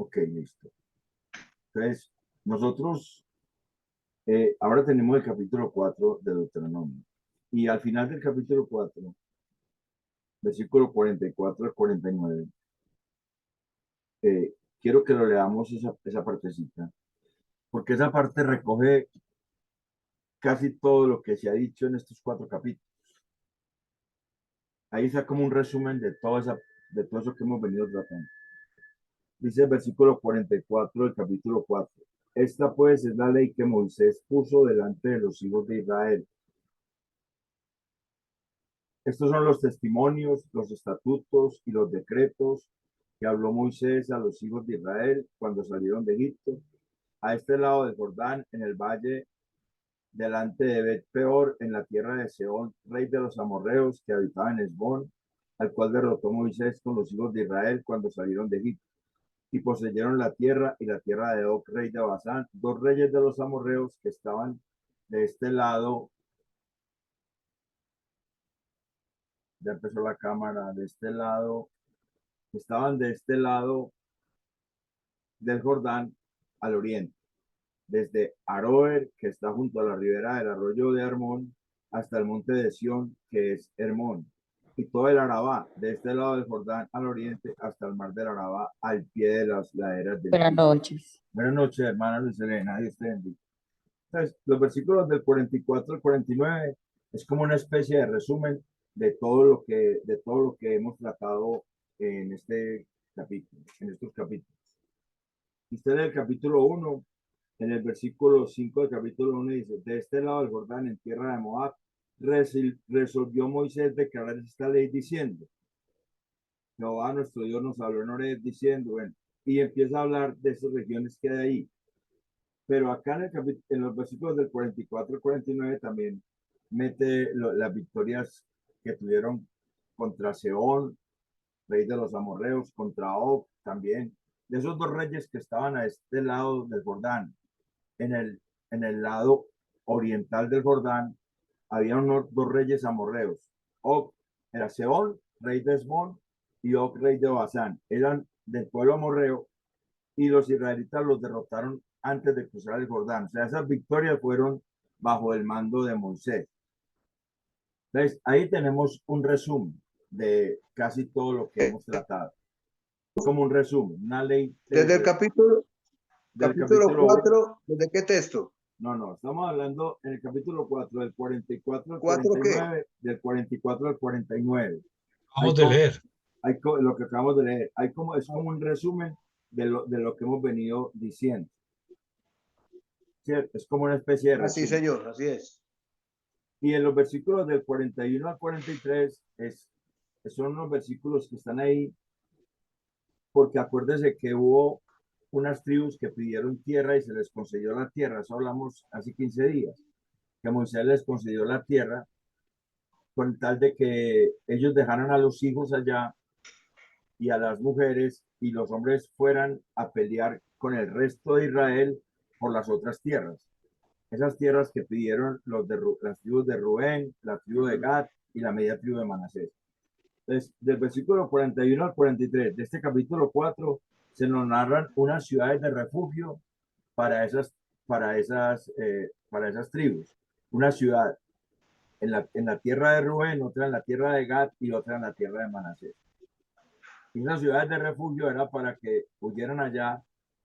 Ok, listo. Entonces, nosotros ahora tenemos el capítulo 4 de Deuteronomio. Y al final del capítulo 4, versículo 44 al 49, quiero que lo leamos esa partecita, porque esa parte recoge casi todo lo que se ha dicho en estos 4 capítulos. Ahí está como un resumen de todo eso que hemos venido tratando. Dice el versículo 44 del capítulo 4. Esta pues es la ley que Moisés puso delante de los hijos de Israel. Estos son los testimonios, los estatutos y los decretos que habló Moisés a los hijos de Israel cuando salieron de Egipto, a este lado del Jordán, en el valle delante de Bet-peor, en la tierra de Sehón, rey de los amorreos, que habitaba en Hesbón, al cual derrotó Moisés con los hijos de Israel cuando salieron de Egipto. Y poseyeron la tierra y la tierra de Og, rey de Basán, dos reyes de los amorreos que estaban de este lado. Ya empezó la cámara de este lado, estaban de este lado del Jordán al oriente, desde Aroer, que está junto a la ribera del arroyo de Hermón, hasta el monte de Sión, que es Hermón, y todo el Arabá, de este lado del Jordán al oriente, hasta el mar del Arabá, al pie de las laderas del Buenas Tigre. noches. Buenas noches, hermana Luz Elena, Dios te bendiga. Entonces, los versículos del 44 al 49 es como una especie de resumen de todo lo que hemos tratado en este capítulo, en estos capítulos. Usted en el capítulo 1, en el versículo 5 del capítulo 1 dice, de este lado del Jordán, en tierra de Moab, resolvió Moisés declarar esta ley diciendo, Jehová nuestro Dios nos habló en Horeb diciendo, bueno, y empieza a hablar de esas regiones que hay ahí. Pero acá en los versículos del 44 al 49 también mete las victorias que tuvieron contra Seón, rey de los amorreos, contra Og también, de esos dos reyes que estaban a este lado del Jordán. En el lado oriental del Jordán había dos reyes amorreos. Og era Seón, rey de Esbón, y Og, rey de Basán. Eran del pueblo amorreo y los israelitas los derrotaron antes de cruzar el Jordán. O sea, esas victorias fueron bajo el mando de Moisés. Entonces, ahí tenemos un resumen de casi todo lo que hemos tratado. Como un resumen, una ley Desde el capítulo del 4, ¿desde qué texto? No, estamos hablando en el capítulo 4, del 44 al 4 qué? 49, del 44 al 49. Vamos de leer. Lo que acabamos de leer, es como un resumen de lo que hemos venido diciendo. ¿Cierto? Es como una especie de resumen. Así, señor, así es. Y en los versículos del 41 al 43 son unos versículos que están ahí, porque acuérdese que hubo unas tribus que pidieron tierra y se les concedió la tierra. Eso hablamos hace 15 días, que Moisés les concedió la tierra con tal de que ellos dejaran a los hijos allá y a las mujeres y los hombres fueran a pelear con el resto de Israel por las otras tierras. Esas tierras que pidieron las tribus de Rubén, la tribu de Gad y la media tribu de Manasés. Entonces, del versículo 41 al 43 de este capítulo 4 se nos narran unas ciudades de refugio para esas tribus. Una ciudad en la tierra de Rubén, otra en la tierra de Gad y otra en la tierra de Manasés. Y esas ciudades de refugio era para que huyeran allá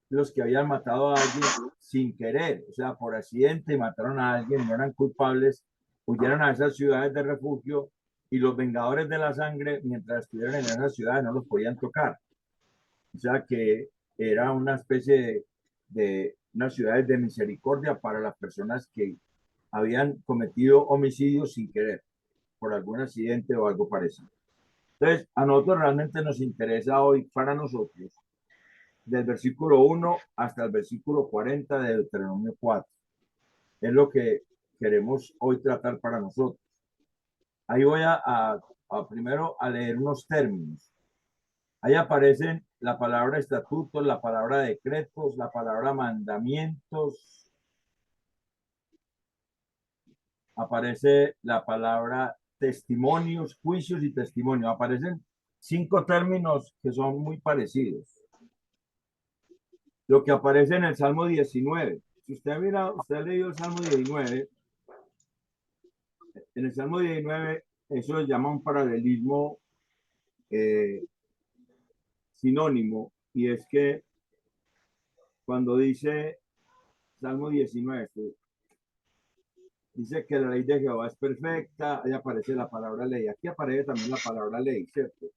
los que habían matado a alguien sin querer, o sea, por accidente mataron a alguien, no eran culpables, huyeron a esas ciudades de refugio y los vengadores de la sangre, mientras estuvieran en esas ciudades, no los podían tocar. O sea que era una especie de unas ciudades de misericordia para las personas que habían cometido homicidios sin querer, por algún accidente o algo parecido. Entonces, a nosotros realmente nos interesa hoy, para nosotros, del versículo 1 hasta el versículo 40 de Deuteronomio 4. Es lo que queremos hoy tratar para nosotros. Ahí voy a primero a leer unos términos. Ahí aparecen la palabra estatutos, la palabra decretos, la palabra mandamientos. Aparece la palabra testimonios, juicios y testimonios. Aparecen 5 términos que son muy parecidos. lo que aparece en el Salmo 19. Si usted mira, usted ha leído el Salmo 19, en el Salmo 19 eso se llama un paralelismo eh, sinónimo, y es que cuando dice Salmo 19, dice que la ley de Jehová es perfecta, ahí aparece la palabra ley, aquí aparece también la palabra ley, ¿cierto?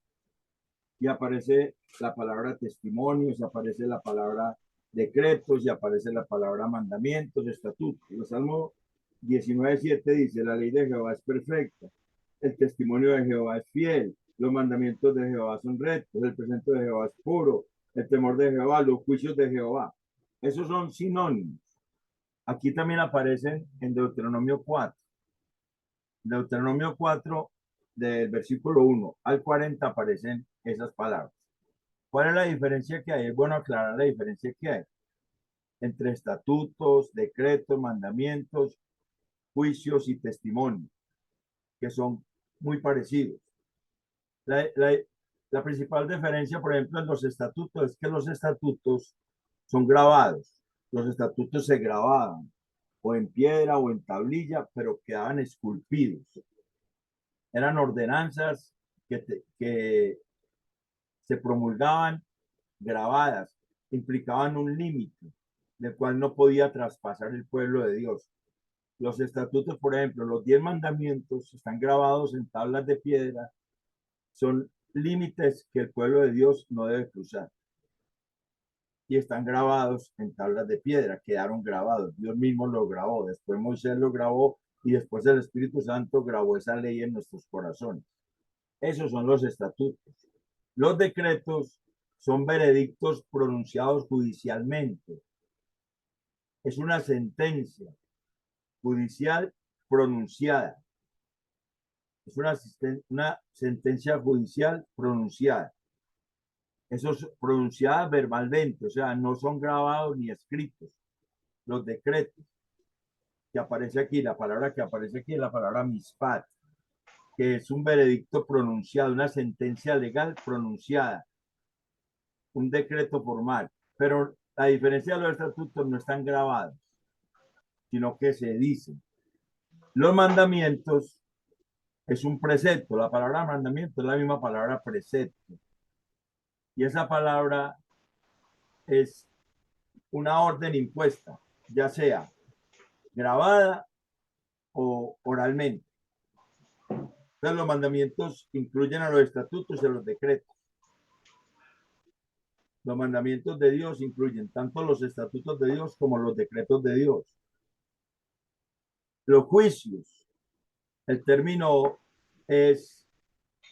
Y aparece la palabra testimonios, aparece la palabra decretos, y aparece la palabra mandamientos, estatutos. El Salmo 19:7 dice, la ley de Jehová es perfecta, el testimonio de Jehová es fiel, los mandamientos de Jehová son rectos, el presente de Jehová es puro, el temor de Jehová, los juicios de Jehová. Esos son sinónimos. Aquí también aparecen en Deuteronomio 4. Deuteronomio 4, del versículo 1 al 40, aparecen esas palabras. ¿Cuál es la diferencia que hay? Es bueno aclarar la diferencia que hay entre estatutos, decretos, mandamientos, juicios y testimonios, que son muy parecidos. La, la, la principal diferencia, por ejemplo, en los estatutos es que los estatutos son grabados. Los estatutos se grababan o en piedra o en tablilla, pero quedaban esculpidos. Eran ordenanzas que se promulgaban grabadas, implicaban un límite del cual no podía traspasar el pueblo de Dios. Los estatutos, por ejemplo, los 10 mandamientos están grabados en tablas de piedra, son límites que el pueblo de Dios no debe cruzar. Y están grabados en tablas de piedra, quedaron grabados. Dios mismo lo grabó, después Moisés lo grabó y después el Espíritu Santo grabó esa ley en nuestros corazones. Esos son los estatutos. Los decretos son veredictos pronunciados judicialmente. Es una sentencia judicial pronunciada. Es una sentencia judicial pronunciada. Eso es pronunciada verbalmente, o sea, no son grabados ni escritos. Los decretos que aparece aquí, la palabra que aparece aquí es la palabra mispat, que es un veredicto pronunciado, una sentencia legal pronunciada, un decreto formal. Pero la diferencia de los estatutos no están grabados, sino que se dicen. Los mandamientos es un precepto. La palabra mandamiento es la misma palabra precepto. Y esa palabra es una orden impuesta, ya sea grabada o oralmente. Entonces los mandamientos incluyen a los estatutos y a los decretos. Los mandamientos de Dios incluyen tanto los estatutos de Dios como los decretos de Dios. Los juicios, el término es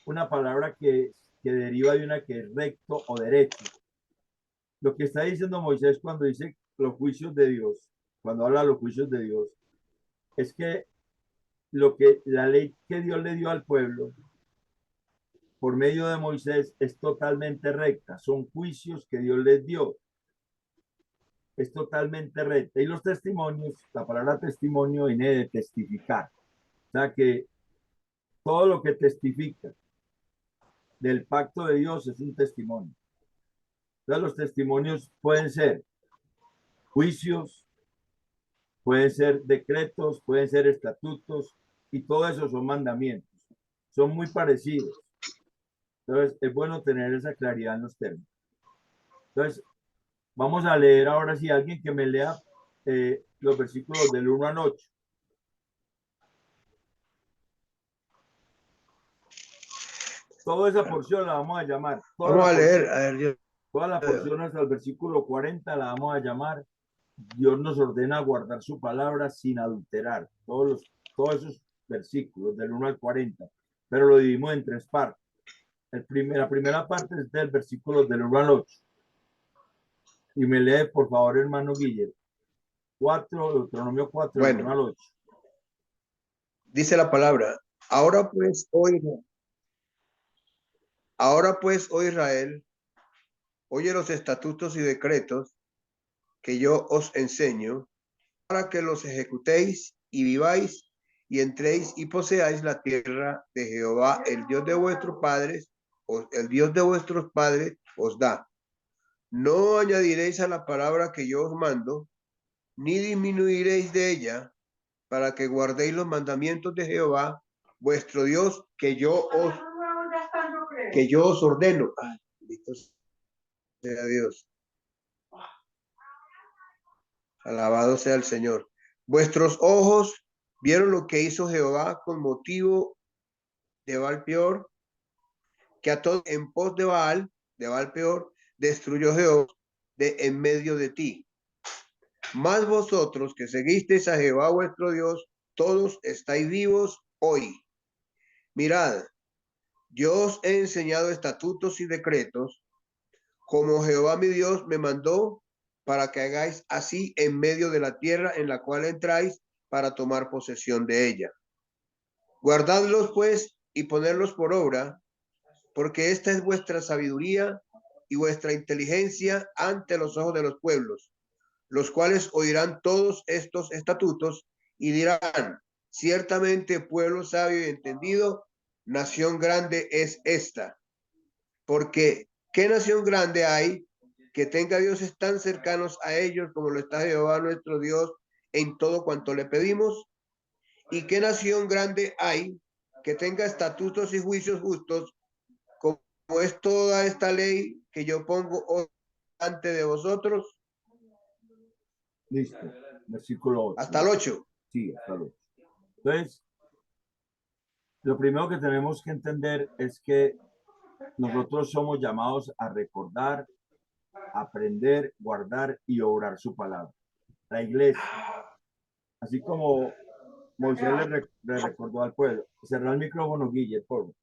una palabra que deriva de una que es recto o derecho. Lo que está diciendo Moisés cuando dice los juicios de Dios, cuando habla de los juicios de Dios, es que la ley que Dios le dio al pueblo por medio de Moisés es totalmente recta. Son juicios que Dios les dio. Es totalmente recta. Y los testimonios, la palabra testimonio viene de testificar. O sea que todo lo que testifica del pacto de Dios es un testimonio. Entonces los testimonios pueden ser juicios, pueden ser decretos, pueden ser estatutos, y todo eso son mandamientos. Son muy parecidos. Entonces es bueno tener esa claridad en los términos. Entonces vamos a leer ahora si alguien que me lea los versículos del 1 al 8. Toda esa porción la vamos a llamar. Vamos a leer, a ver, yo. Toda la porción hasta el versículo 40 la vamos a llamar. Dios nos ordena guardar su palabra sin adulterar. Todos esos versículos del 1 al 40. Pero lo dividimos en 3 partes. La primera parte es del versículo del 1 al 8. Y me lee, por favor, hermano Guillermo. Deuteronomio 4, del 1 al 8. Dice la palabra, ahora pues, oh Israel, oye los estatutos y decretos que yo os enseño, para que los ejecutéis y viváis y entréis y poseáis la tierra de Jehová, el Dios de vuestros padres os da. No añadiréis a la palabra que yo os mando, ni disminuiréis de ella, para que guardéis los mandamientos de Jehová, vuestro Dios, que yo os ordeno. Ay, bendito sea Dios. Alabado sea el Señor. Vuestros ojos vieron lo que hizo Jehová con motivo de Baal Peor, que a todos en pos de Baal Peor, destruyó Jehová de en medio de ti. Mas vosotros que seguisteis a Jehová vuestro Dios, todos estáis vivos hoy. Mirad, yo os he enseñado estatutos y decretos, como Jehová mi Dios me mandó, para que hagáis así en medio de la tierra en la cual entráis para tomar posesión de ella. Guardadlos pues y ponedlos por obra, porque esta es vuestra sabiduría y vuestra inteligencia ante los ojos de los pueblos, los cuales oirán todos estos estatutos y dirán, ciertamente pueblo sabio y entendido, nación grande es esta. Porque ¿qué nación grande hay que tenga dioses tan cercanos a ellos como lo está Jehová nuestro Dios en todo cuanto le pedimos? ¿Y qué nación grande hay que tenga estatutos y juicios justos como es toda esta ley que yo pongo hoy delante de vosotros? Listo. Versículo 8. Hasta el 8. Sí, hasta el 8. Entonces, lo primero que tenemos que entender es que nosotros somos llamados a recordar, aprender, guardar y obrar su palabra. La iglesia, así como Moisés le recordó al pueblo, cerrar el micrófono, Guille, por favor.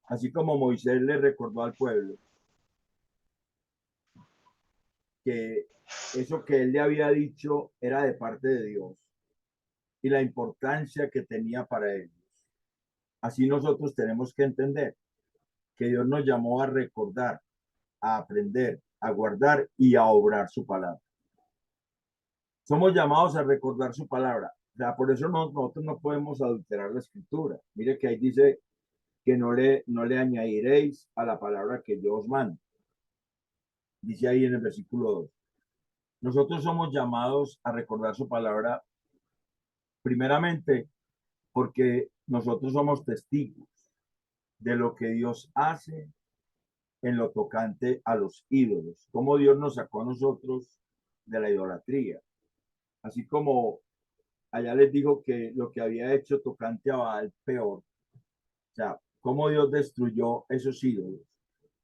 Así como Moisés le recordó al pueblo que eso que él le había dicho era de parte de Dios y la importancia que tenía para ellos. Así nosotros tenemos que entender que Dios nos llamó a recordar, a aprender, a guardar y a obrar su palabra. Somos llamados a recordar su palabra. O sea, por eso nosotros no podemos adulterar la escritura. Mire que ahí dice que no le añadiréis a la palabra que yo os mando. Dice ahí en el versículo 2. Nosotros somos llamados a recordar su palabra primeramente porque nosotros somos testigos de lo que Dios hace en lo tocante a los ídolos, cómo Dios nos sacó a nosotros de la idolatría. Así como allá les digo que lo que había hecho tocante a Baal Peor, o sea, cómo Dios destruyó esos ídolos,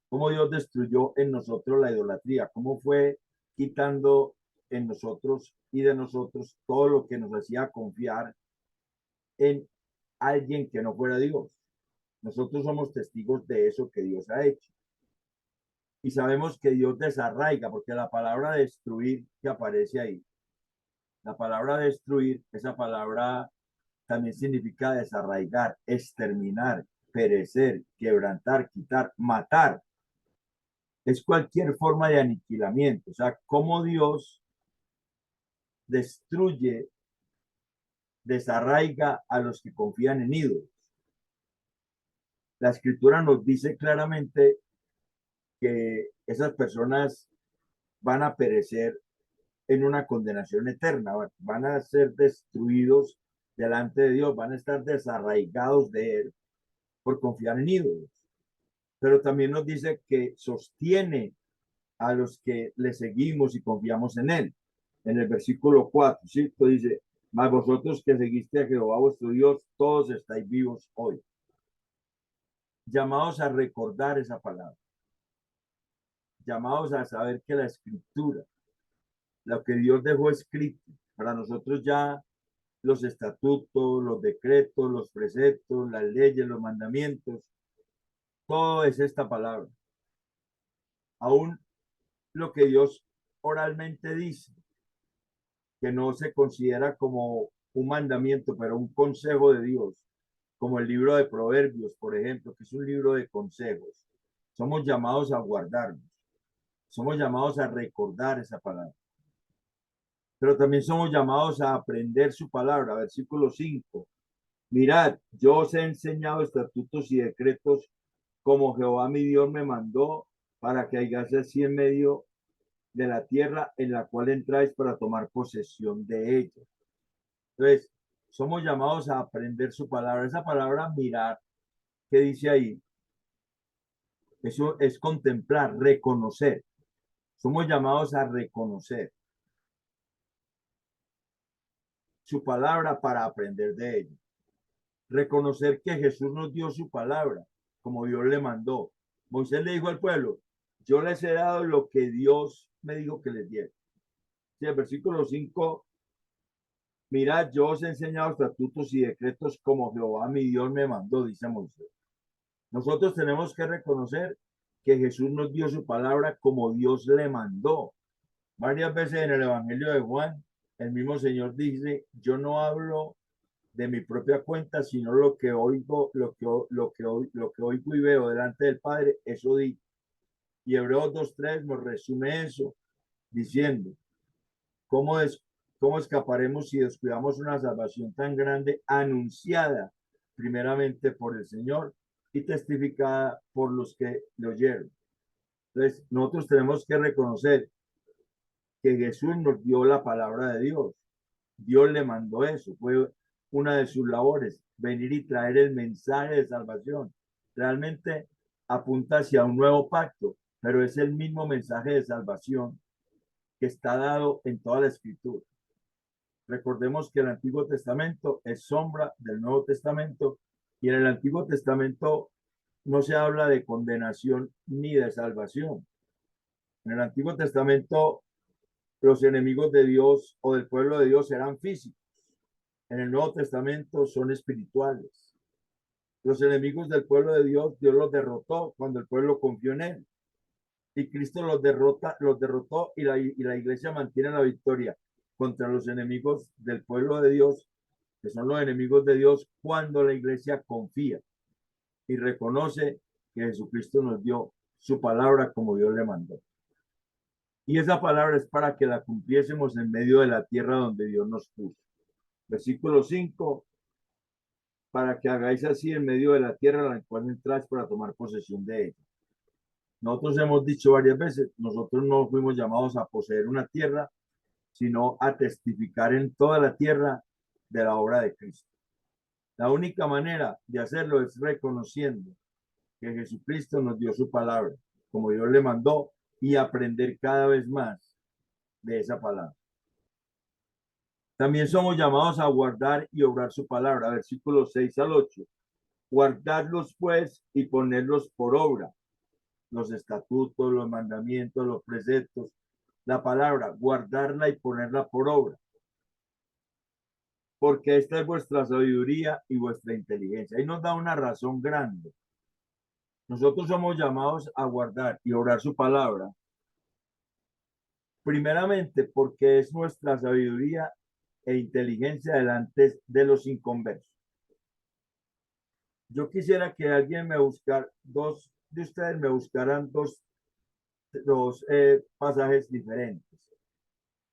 cómo Dios destruyó en nosotros la idolatría, cómo fue quitando en nosotros y de nosotros todo lo que nos hacía confiar en alguien que no fuera Dios. Nosotros somos testigos de eso que Dios ha hecho. Y sabemos que Dios desarraiga, porque la palabra destruir que aparece ahí, la palabra destruir, esa palabra también significa desarraigar, exterminar, perecer, quebrantar, quitar, matar. Es cualquier forma de aniquilamiento. O sea, cómo Dios destruye, desarraiga a los que confían en ídolos. La escritura nos dice claramente que esas personas van a perecer en una condenación eterna, van a ser destruidos delante de Dios, van a estar desarraigados de Él por confiar en ídolos. Pero también nos dice que sostiene a los que le seguimos y confiamos en Él. En el versículo 4, ¿sí? Dice, mas vosotros que seguiste a Jehová vuestro Dios, todos estáis vivos hoy. Llamados a recordar esa palabra. Llamados a saber que la escritura, lo que Dios dejó escrito, para nosotros ya los estatutos, los decretos, los preceptos, las leyes, los mandamientos, todo es esta palabra. Aún lo que Dios oralmente dice, que no se considera como un mandamiento, pero un consejo de Dios, como el libro de Proverbios, por ejemplo, que es un libro de consejos. Somos llamados a guardarnos, somos llamados a recordar esa palabra. Pero también somos llamados a aprender su palabra. Versículo 5. Mirad, yo os he enseñado estatutos y decretos como Jehová mi Dios me mandó para que hagáis así en medio de la tierra en la cual entráis para tomar posesión de ella. Entonces, somos llamados a aprender su palabra. Esa palabra mirar, ¿qué dice ahí? Eso es contemplar, reconocer. Somos llamados a reconocer su palabra para aprender de ella. Reconocer que Jesús nos dio su palabra, como Dios le mandó. Moisés le dijo al pueblo, yo les he dado lo que Dios me dijo que les diera. Sí, el versículo 5, mirad, yo os he enseñado estatutos y decretos como Jehová mi Dios me mandó, dice Moisés. Nosotros tenemos que reconocer que Jesús nos dio su palabra como Dios le mandó. Varias veces en el Evangelio de Juan, el mismo Señor dice, yo no hablo de mi propia cuenta, sino lo que oigo, lo que oigo y veo delante del Padre, eso di. Y Hebreos 2:3 nos resume eso, diciendo, ¿cómo, ¿cómo escaparemos si descuidamos una salvación tan grande, anunciada primeramente por el Señor y testificada por los que le oyeron? Entonces, nosotros tenemos que reconocer que Jesús nos dio la palabra de Dios. Dios le mandó eso, fue una de sus labores, venir y traer el mensaje de salvación. Realmente apunta hacia un nuevo pacto, pero es el mismo mensaje de salvación que está dado en toda la escritura. Recordemos que el Antiguo Testamento es sombra del Nuevo Testamento y en el Antiguo Testamento no se habla de condenación ni de salvación. En el Antiguo Testamento los enemigos de Dios o del pueblo de Dios eran físicos. En el Nuevo Testamento son espirituales. Los enemigos del pueblo de Dios, Dios los derrotó cuando el pueblo confió en él. Y Cristo los derrotó y la iglesia mantiene la victoria contra los enemigos del pueblo de Dios, que son los enemigos de Dios, cuando la iglesia confía y reconoce que Jesucristo nos dio su palabra como Dios le mandó. Y esa palabra es para que la cumpliésemos en medio de la tierra donde Dios nos puso. Versículo 5, para que hagáis así en medio de la tierra en la cual entráis para tomar posesión de ella. Nosotros hemos dicho varias veces, nosotros no fuimos llamados a poseer una tierra, sino a testificar en toda la tierra de la obra de Cristo. La única manera de hacerlo es reconociendo que Jesucristo nos dio su palabra, como Dios le mandó, y aprender cada vez más de esa palabra. También somos llamados a guardar y obrar su palabra, versículos 6 al 8. Guardadlos pues y ponerlos por obra, los estatutos, los mandamientos, los preceptos, la palabra, guardarla y ponerla por obra. Porque esta es vuestra sabiduría y vuestra inteligencia. Ahí nos da una razón grande. Nosotros somos llamados a guardar y obrar su palabra. Primeramente, porque es nuestra sabiduría e inteligencia delante de los inconversos. Yo quisiera que alguien me buscara, dos de ustedes me buscaran dos pasajes diferentes.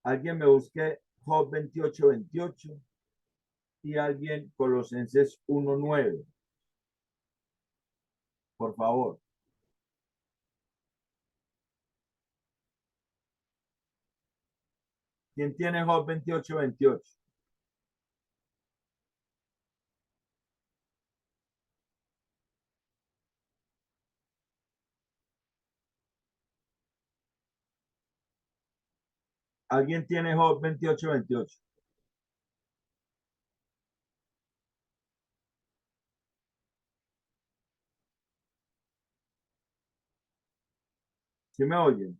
Alguien me busque Job 28:28 y alguien Colosenses 1:9. Por favor. ¿Quién tiene Job 28:28? ¿Alguien tiene Job 28:28? ¿Sí me oyen?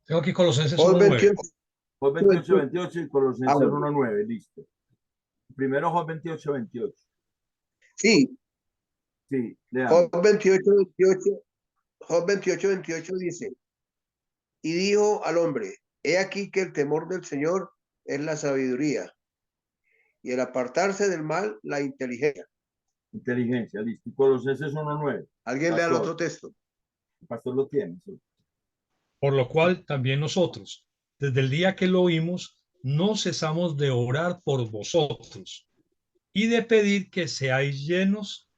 Tengo aquí Colosenses Job 1:9. 28, Job 28:28 y Colosenses bueno. 1:9. Listo. Primero Job 28:28. Sí, Sí, Job leamos. 28:28, Job 28:28 dice, y dijo al hombre, he aquí que el temor del Señor es la sabiduría, y el apartarse del mal, la inteligencia. Inteligencia, listo. Y Colosenses 1:9. ¿Alguien lea el otro texto? El pastor lo tiene. Sí. Por lo cual también nosotros, desde el día que lo oímos, no cesamos de orar por vosotros y de pedir que seáis llenos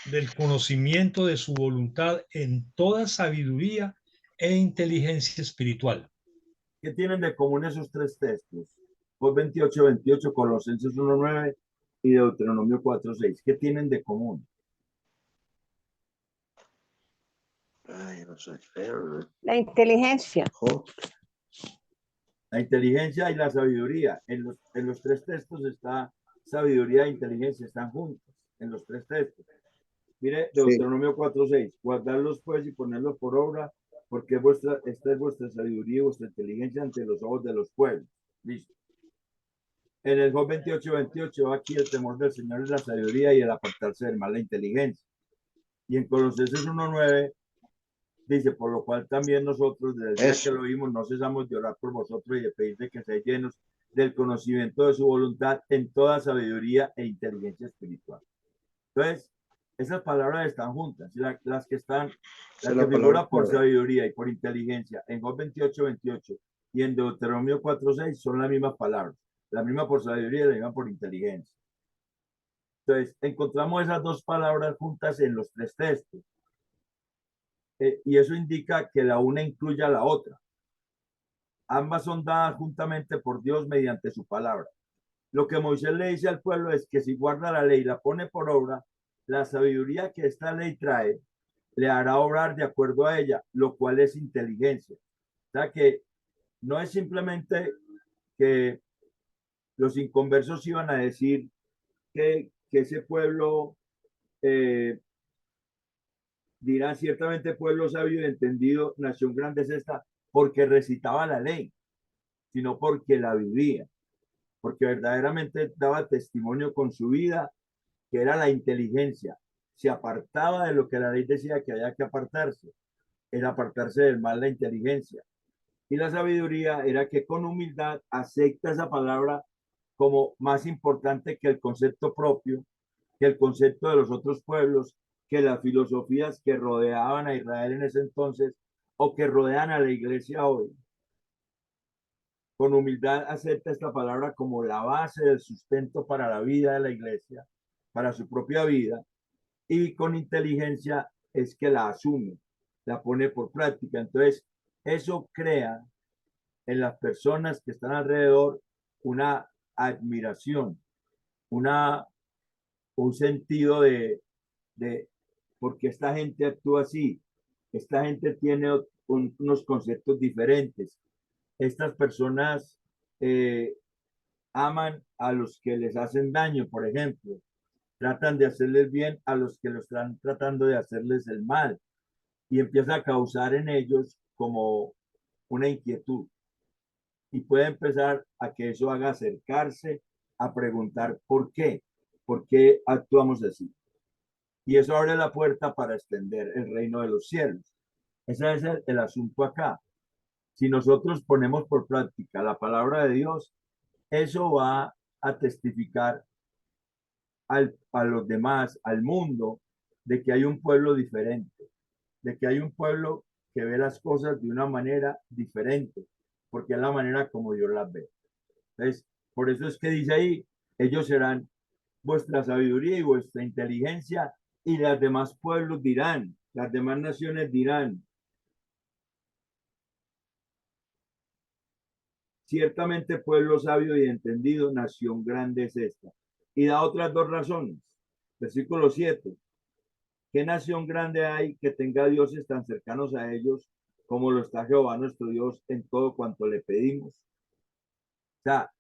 del conocimiento de su voluntad en toda sabiduría e inteligencia espiritual. ¿Qué tienen de común esos tres textos? Job 28:28, Colosenses 1:9 y Deuteronomio 4:6. ¿Qué tienen de común? Ay, no soy feo, ¿no? La inteligencia. Job. La inteligencia y la sabiduría. En los tres textos está sabiduría e inteligencia, están juntos en los tres textos. Mire, Sí. Deuteronomio 4:6, guardarlos pues y ponerlos por obra, porque esta es vuestra sabiduría y vuestra inteligencia ante los ojos de los pueblos. Listo. En el Job 28:28, aquí el temor del Señor es la sabiduría y el apartarse del mal la inteligencia. Y en Colosenses 1:9 dice, por lo cual también nosotros, desde el día que lo vimos, no cesamos de orar por vosotros y de pedirle que seáis llenos del conocimiento de su voluntad en toda sabiduría e inteligencia espiritual. Entonces, esas palabras están juntas, las que están, la que figura por sabiduría y por inteligencia en Job 28:28 y en Deuteronomio 4:6 son las mismas palabras, la misma por sabiduría y la misma por inteligencia. Entonces, encontramos esas dos palabras juntas en los tres textos. Y eso indica que la una incluye a la otra. Ambas son dadas juntamente por Dios mediante su palabra. Lo que Moisés le dice al pueblo es que si guarda la ley y la pone por obra, la sabiduría que esta ley trae le hará obrar de acuerdo a ella, lo cual es inteligencia. O sea que no es simplemente que los inconversos iban a decir que ese pueblo dirán ciertamente pueblo sabio y entendido, nación grande es esta, porque recitaba la ley, sino porque la vivía, porque verdaderamente daba testimonio con su vida, que era la inteligencia. Se apartaba de lo que la ley decía que había que apartarse, era apartarse del mal la inteligencia. Y la sabiduría era que con humildad acepta esa palabra como más importante que el concepto propio, que el concepto de los otros pueblos, que las filosofías que rodeaban a Israel en ese entonces o que rodean a la iglesia hoy. Con humildad acepta esta palabra como la base del sustento para la vida de la iglesia, para su propia vida, y con inteligencia es que la asume, la pone por práctica. Entonces, eso crea en las personas que están alrededor una admiración, un sentido de por qué esta gente actúa así. Esta gente tiene unos conceptos diferentes. Estas personas aman a los que les hacen daño, por ejemplo. Tratan de hacerles bien a los que lo están tratando de hacerles el mal. Y empieza a causar en ellos como una inquietud. Y puede empezar a que eso haga acercarse a preguntar por qué actuamos así. Y eso abre la puerta para extender el reino de los cielos. Ese es el asunto acá. Si nosotros ponemos por práctica la palabra de Dios, eso va a testificar a los demás, al mundo, de que hay un pueblo diferente, de que hay un pueblo que ve las cosas de una manera diferente, porque es la manera como Dios las ve. Entonces, por eso es que dice ahí, ellos serán vuestra sabiduría y vuestra inteligencia, y las demás pueblos dirán, las demás naciones dirán, ciertamente pueblo sabio y entendido, nación grande es esta. Y da otras dos razones. Versículo 7. ¿Qué nación grande hay que tenga dioses tan cercanos a ellos como lo está Jehová nuestro Dios en todo cuanto le pedimos? O sea,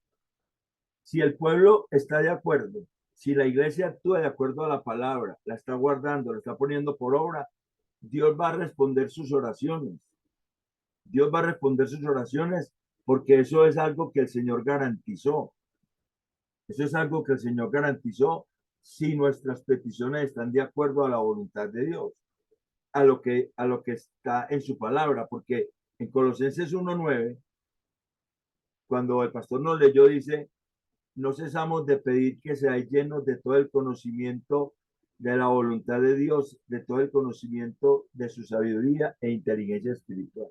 si el pueblo está de acuerdo, si la iglesia actúa de acuerdo a la palabra, la está guardando, la está poniendo por obra, Dios va a responder sus oraciones. Dios va a responder sus oraciones porque eso es algo que el Señor garantizó. Eso es algo que el Señor garantizó si nuestras peticiones están de acuerdo a la voluntad de Dios, a lo que está en su palabra, porque en Colosenses 1:9, cuando el pastor nos leyó, dice, no cesamos de pedir que seáis llenos de todo el conocimiento de la voluntad de Dios, de todo el conocimiento de su sabiduría e inteligencia espiritual.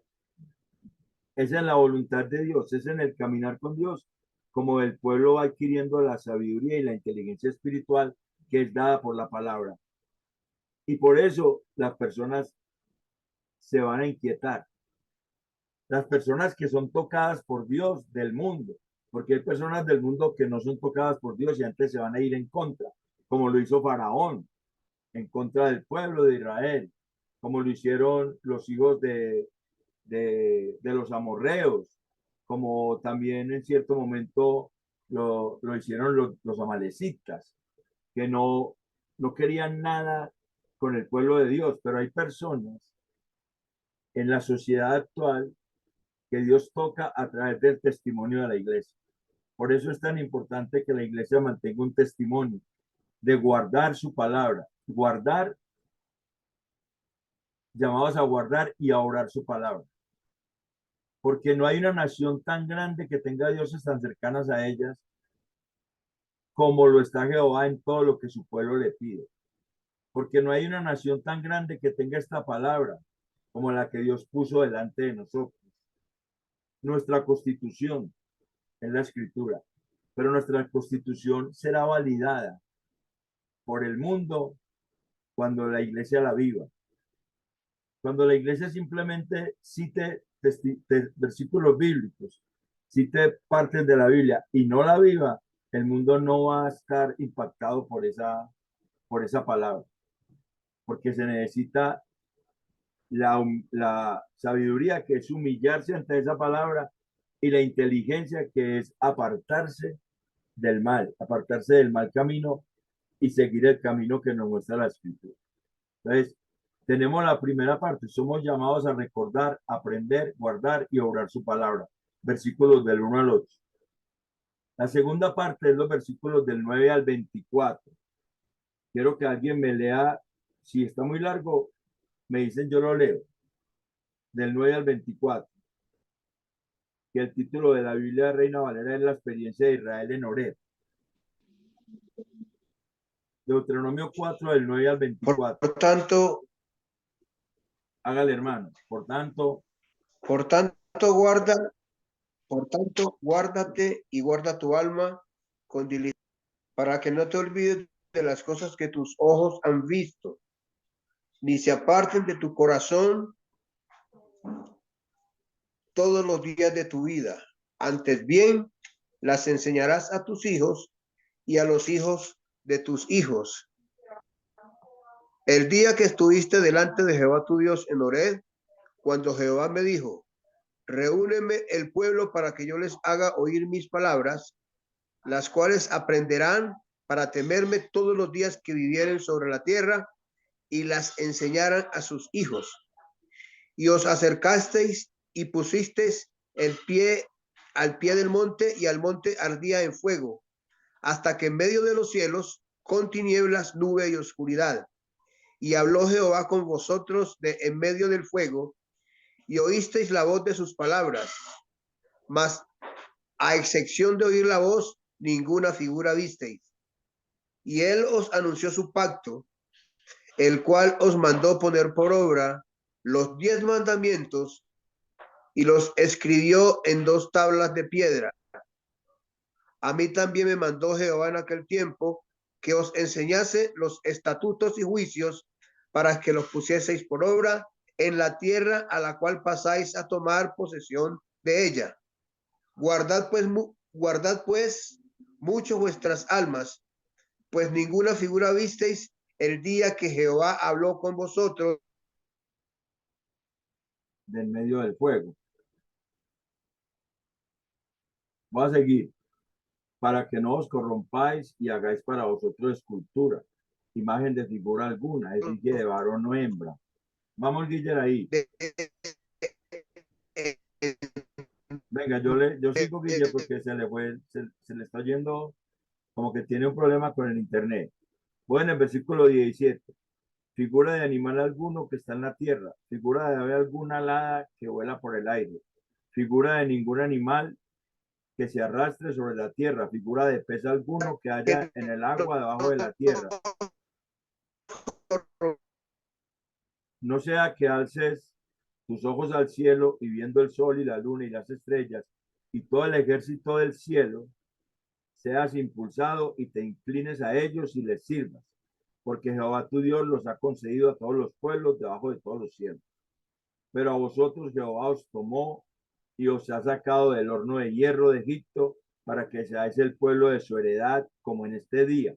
Es en la voluntad de Dios, es en el caminar con Dios, como el pueblo va adquiriendo la sabiduría y la inteligencia espiritual que es dada por la palabra. Y por eso las personas se van a inquietar. Las personas que son tocadas por Dios del mundo, porque hay personas del mundo que no son tocadas por Dios y antes se van a ir en contra, como lo hizo Faraón, en contra del pueblo de Israel, como lo hicieron los hijos de los amorreos, como también en cierto momento lo hicieron los amalecitas, que no querían nada con el pueblo de Dios, pero hay personas en la sociedad actual que Dios toca a través del testimonio de la iglesia. Por eso es tan importante que la iglesia mantenga un testimonio de guardar su palabra, guardar, llamados a guardar y a orar su palabra. Porque no hay una nación tan grande que tenga dioses tan cercanas a ellas como lo está Jehová en todo lo que su pueblo le pide. Porque no hay una nación tan grande que tenga esta palabra como la que Dios puso delante de nosotros. Nuestra constitución es la escritura, pero nuestra constitución será validada por el mundo cuando la iglesia la viva. Cuando la iglesia simplemente cite versículos bíblicos, cite partes de la Biblia y no la viva, el mundo no va a estar impactado por esa palabra, porque se necesita la sabiduría, que es humillarse ante esa palabra, y la inteligencia, que es apartarse del mal camino y seguir el camino que nos muestra la escritura. Entonces, tenemos la primera parte, somos llamados a recordar, aprender, guardar y obrar su palabra. Versículos del 1 al 8. La segunda parte es los versículos del 9 al 24. Quiero que alguien me lea, si está muy largo, me dicen, yo lo leo, del 9 al 24. Que el título de la Biblia de Reina Valera es la experiencia de Israel en Horeb. Deuteronomio 4, del 9 al 24. Por tanto, Hágale, hermano. Por tanto, guárdate y guarda tu alma con diligencia, para que no te olvides de las cosas que tus ojos han visto, ni se aparten de tu corazón todos los días de tu vida. Antes bien, las enseñarás a tus hijos y a los hijos de tus hijos. El día que estuviste delante de Jehová tu Dios en Horeb, cuando Jehová me dijo, reúneme el pueblo para que yo les haga oír mis palabras, las cuales aprenderán para temerme todos los días que vivieren sobre la tierra, y las enseñaran a sus hijos. Y os acercasteis y pusisteis el pie al pie del monte, y al monte ardía en fuego, hasta que en medio de los cielos, con tinieblas, nube y oscuridad. Y habló Jehová con vosotros de en medio del fuego, y oísteis la voz de sus palabras, mas a excepción de oír la voz, ninguna figura visteis. Y él os anunció su pacto, el cual os mandó poner por obra los 10 mandamientos, y los escribió en 2 tablas de piedra. A mí también me mandó Jehová en aquel tiempo que os enseñase los estatutos y juicios, para que los pusieseis por obra en la tierra a la cual pasáis a tomar posesión de ella. Guardad pues mucho vuestras almas, pues ninguna figura visteis el día que Jehová habló con vosotros del medio del fuego. Voy a seguir. Para que no os corrompáis y hagáis para vosotros escultura, imagen de figura alguna, es decir, de varón o hembra. Vamos, Guiller, ahí. Venga, yo sigo, Guiller, porque se le está yendo, como que tiene un problema con el internet. Bueno, en el versículo 17. Figura de animal alguno que está en la tierra, figura de ave alguna alada que vuela por el aire, figura de ningún animal que se arrastre sobre la tierra, figura de pez alguno que haya en el agua debajo de la tierra. No sea que alces tus ojos al cielo y viendo el sol y la luna y las estrellas y todo el ejército del cielo, seas impulsado y te inclines a ellos y les sirvas. porque Jehová tu Dios los ha concedido a todos los pueblos debajo de todos los cielos. Pero a vosotros Jehová os tomó y os ha sacado del horno de hierro de Egipto para que seáis el pueblo de su heredad como en este día.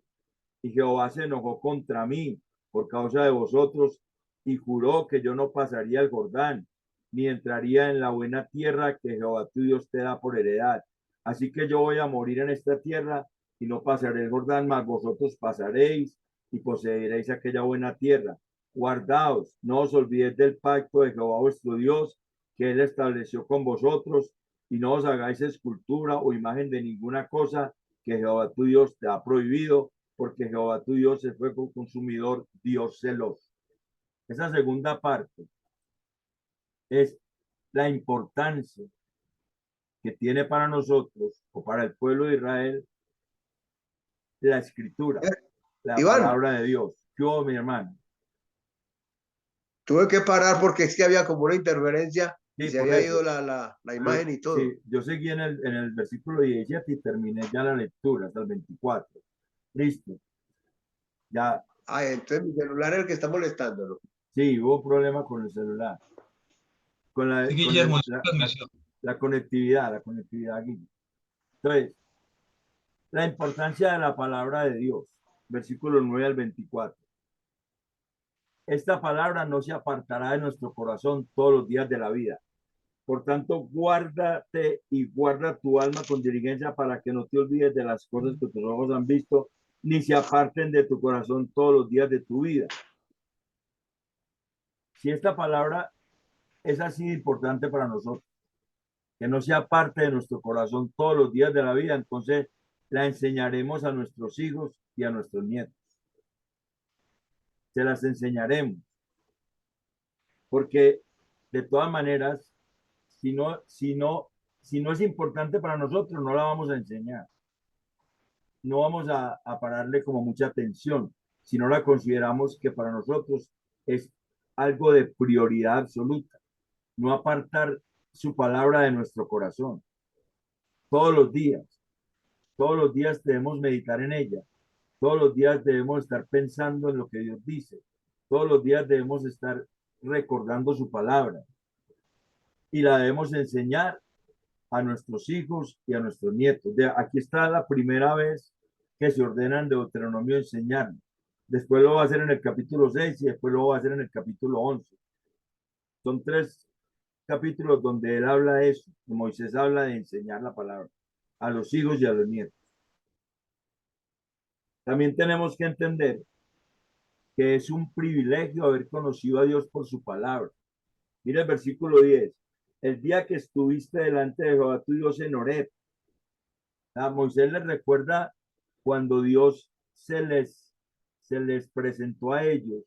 Y Jehová se enojó contra mí por causa de vosotros y juró que yo no pasaría el Jordán, ni entraría en la buena tierra que Jehová tu Dios te da por heredad. Así que yo voy a morir en esta tierra y no pasaré el Jordán, mas vosotros pasaréis y poseeréis aquella buena tierra. Guardaos, no os olvidéis del pacto de Jehová vuestro Dios, que él estableció con vosotros, y no os hagáis escultura o imagen de ninguna cosa que Jehová tu Dios te ha prohibido, porque Jehová tu Dios es fuego consumidor, Dios celoso. Esa segunda parte es la importancia que tiene para nosotros o para el pueblo de Israel la escritura, la Iván, palabra de Dios. ¿Qué hubo, mi hermano? tuve que parar porque es que había como una interferencia y Sí, se por había eso. ido la imagen y todo. Sí, yo seguí en el versículo 17 y terminé ya la lectura hasta el 24. Listo. Ya, Ah, entonces mi celular es el que está molestándolo. sí, hubo problema con el celular, con la, Sí, con Guillermo, el- en su la, la, transmisión. la conectividad aquí. Entonces, la importancia de la palabra de Dios, versículo 9 al 24. Esta palabra no se apartará de nuestro corazón todos los días de la vida. Por tanto, guárdate y guarda tu alma con diligencia para que no te olvides de las cosas que tus ojos han visto, ni se aparten de tu corazón todos los días de tu vida. Si esta palabra es así de importante para nosotros, que no sea parte de nuestro corazón todos los días de la vida, entonces la enseñaremos a nuestros hijos y a nuestros nietos. Se las enseñaremos, porque de todas maneras, si no es importante para nosotros, no la vamos a enseñar. No vamos a pararle como mucha atención, si no la consideramos que para nosotros es algo de prioridad absoluta. No apartar su palabra de nuestro corazón. Todos los días debemos meditar en ella. Todos los días debemos estar pensando en lo que Dios dice. Todos los días debemos estar recordando su palabra y la debemos enseñar a nuestros hijos y a nuestros nietos. Aquí está la primera vez que se ordena en Deuteronomio enseñarlo. Después lo va a hacer en el capítulo 6 y después lo va a hacer en el capítulo 11. Son 3 capítulos donde él habla de eso, Moisés habla de enseñar la palabra a los hijos y a los nietos. También tenemos que entender que es un privilegio haber conocido a Dios por su palabra. Mira el versículo 10. El día que estuviste delante de Jehová tu Dios en Horeb, a Moisés les recuerda cuando Dios se les presentó a ellos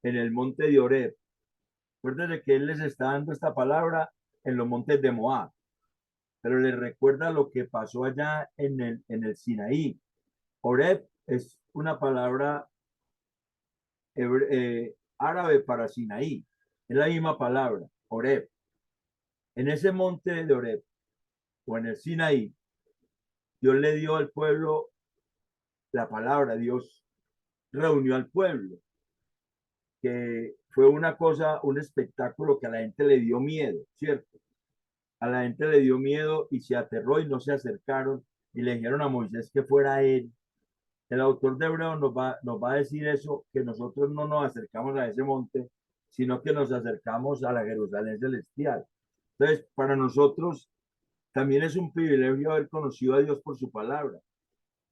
en el monte de Horeb. Recuerden que él les está dando esta palabra en los montes de Moab, pero les recuerda lo que pasó allá en el Sinaí. Horeb es una palabra árabe para Sinaí, es la misma palabra, Horeb. En ese monte de Horeb o en el Sinaí, Dios le dio al pueblo la palabra, Dios reunió al pueblo, que fue una cosa, un espectáculo que a la gente le dio miedo, ¿cierto? A la gente le dio miedo y se aterró y no se acercaron y le dijeron a Moisés que fuera él. El autor de Hebreo nos va a decir eso, que nosotros no nos acercamos a ese monte, sino que nos acercamos a la Jerusalén celestial. Entonces, para nosotros también es un privilegio haber conocido a Dios por su palabra.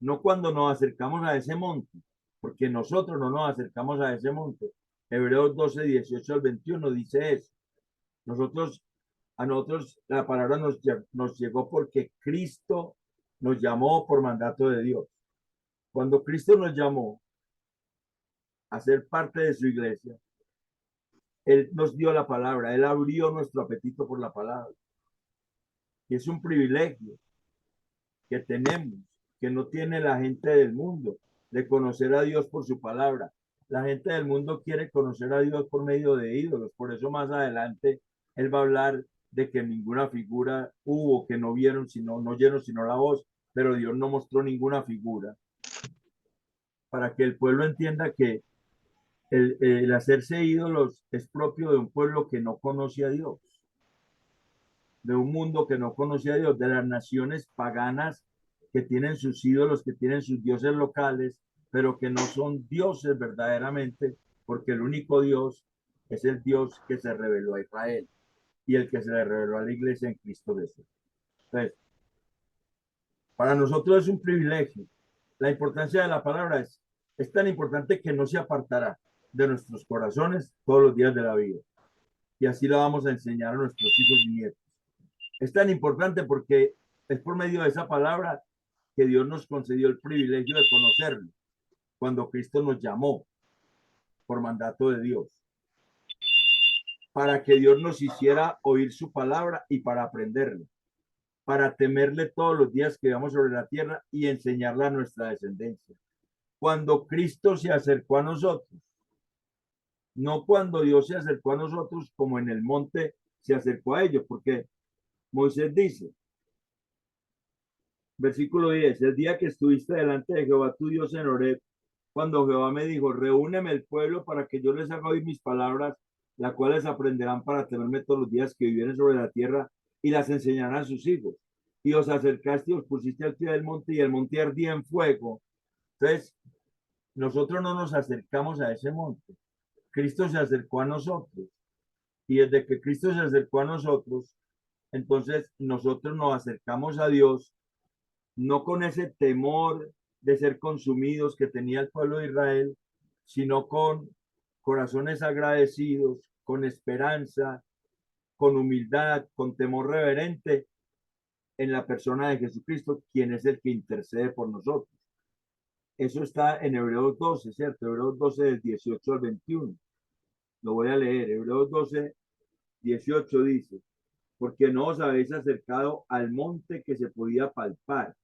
No cuando nos acercamos a ese monte, porque nosotros no nos acercamos a ese monte. Hebreos 12, 18 al 21 dice eso. A nosotros la palabra nos llegó porque Cristo nos llamó por mandato de Dios. Cuando Cristo nos llamó a ser parte de su iglesia, Él nos dio la palabra, Él abrió nuestro apetito por la palabra. Y es un privilegio que tenemos, que no tiene la gente del mundo, de conocer a Dios por su palabra. La gente del mundo quiere conocer a Dios por medio de ídolos, por eso más adelante Él va a hablar de que ninguna figura hubo, que no vieron, no oyeron sino la voz, pero Dios no mostró ninguna figura. para que el pueblo entienda que el hacerse ídolos es propio de un pueblo que no conoce a Dios, de un mundo que no conoce a Dios, de las naciones paganas que tienen sus ídolos, que tienen sus dioses locales, pero que no son dioses verdaderamente, porque el único Dios es el Dios que se reveló a Israel y el que se le reveló a la iglesia en Cristo Jesús. Entonces, para nosotros es un privilegio. La importancia de la palabra es tan importante que no se apartará de nuestros corazones todos los días de la vida. Y así la vamos a enseñar a nuestros hijos y nietos. Es tan importante porque es por medio de esa palabra que Dios nos concedió el privilegio de conocerlo cuando Cristo nos llamó por mandato de Dios, para que Dios nos hiciera oír su palabra y para aprenderlo, para temerle todos los días que vamos sobre la tierra y enseñarla a nuestra descendencia. Cuando Cristo se acercó a nosotros, no cuando Dios se acercó a nosotros como en el monte se acercó a ellos, porque Moisés dice, versículo 10, el día que estuviste delante de Jehová tu Dios en Horeb, cuando Jehová me dijo, reúneme el pueblo para que yo les haga oír mis palabras, las cuales aprenderán para temerme todos los días que vivieren sobre la tierra y las enseñarán a sus hijos. Y os acercaste y os pusiste al pie del monte y el monte ardía en fuego. Entonces, nosotros no nos acercamos a ese monte. Cristo se acercó a nosotros. Y desde que Cristo se acercó a nosotros, entonces nosotros nos acercamos a Dios, no con ese temor de ser consumidos que tenía el pueblo de Israel, sino con corazones agradecidos, con esperanza, con humildad, con temor reverente en la persona de Jesucristo, quien es el que intercede por nosotros. Eso está en Hebreos 12, ¿cierto? Hebreos 12 del 18 al 21. Lo voy a leer. Hebreos 12, 18 dice, porque no os habéis acercado al monte que se podía palpar,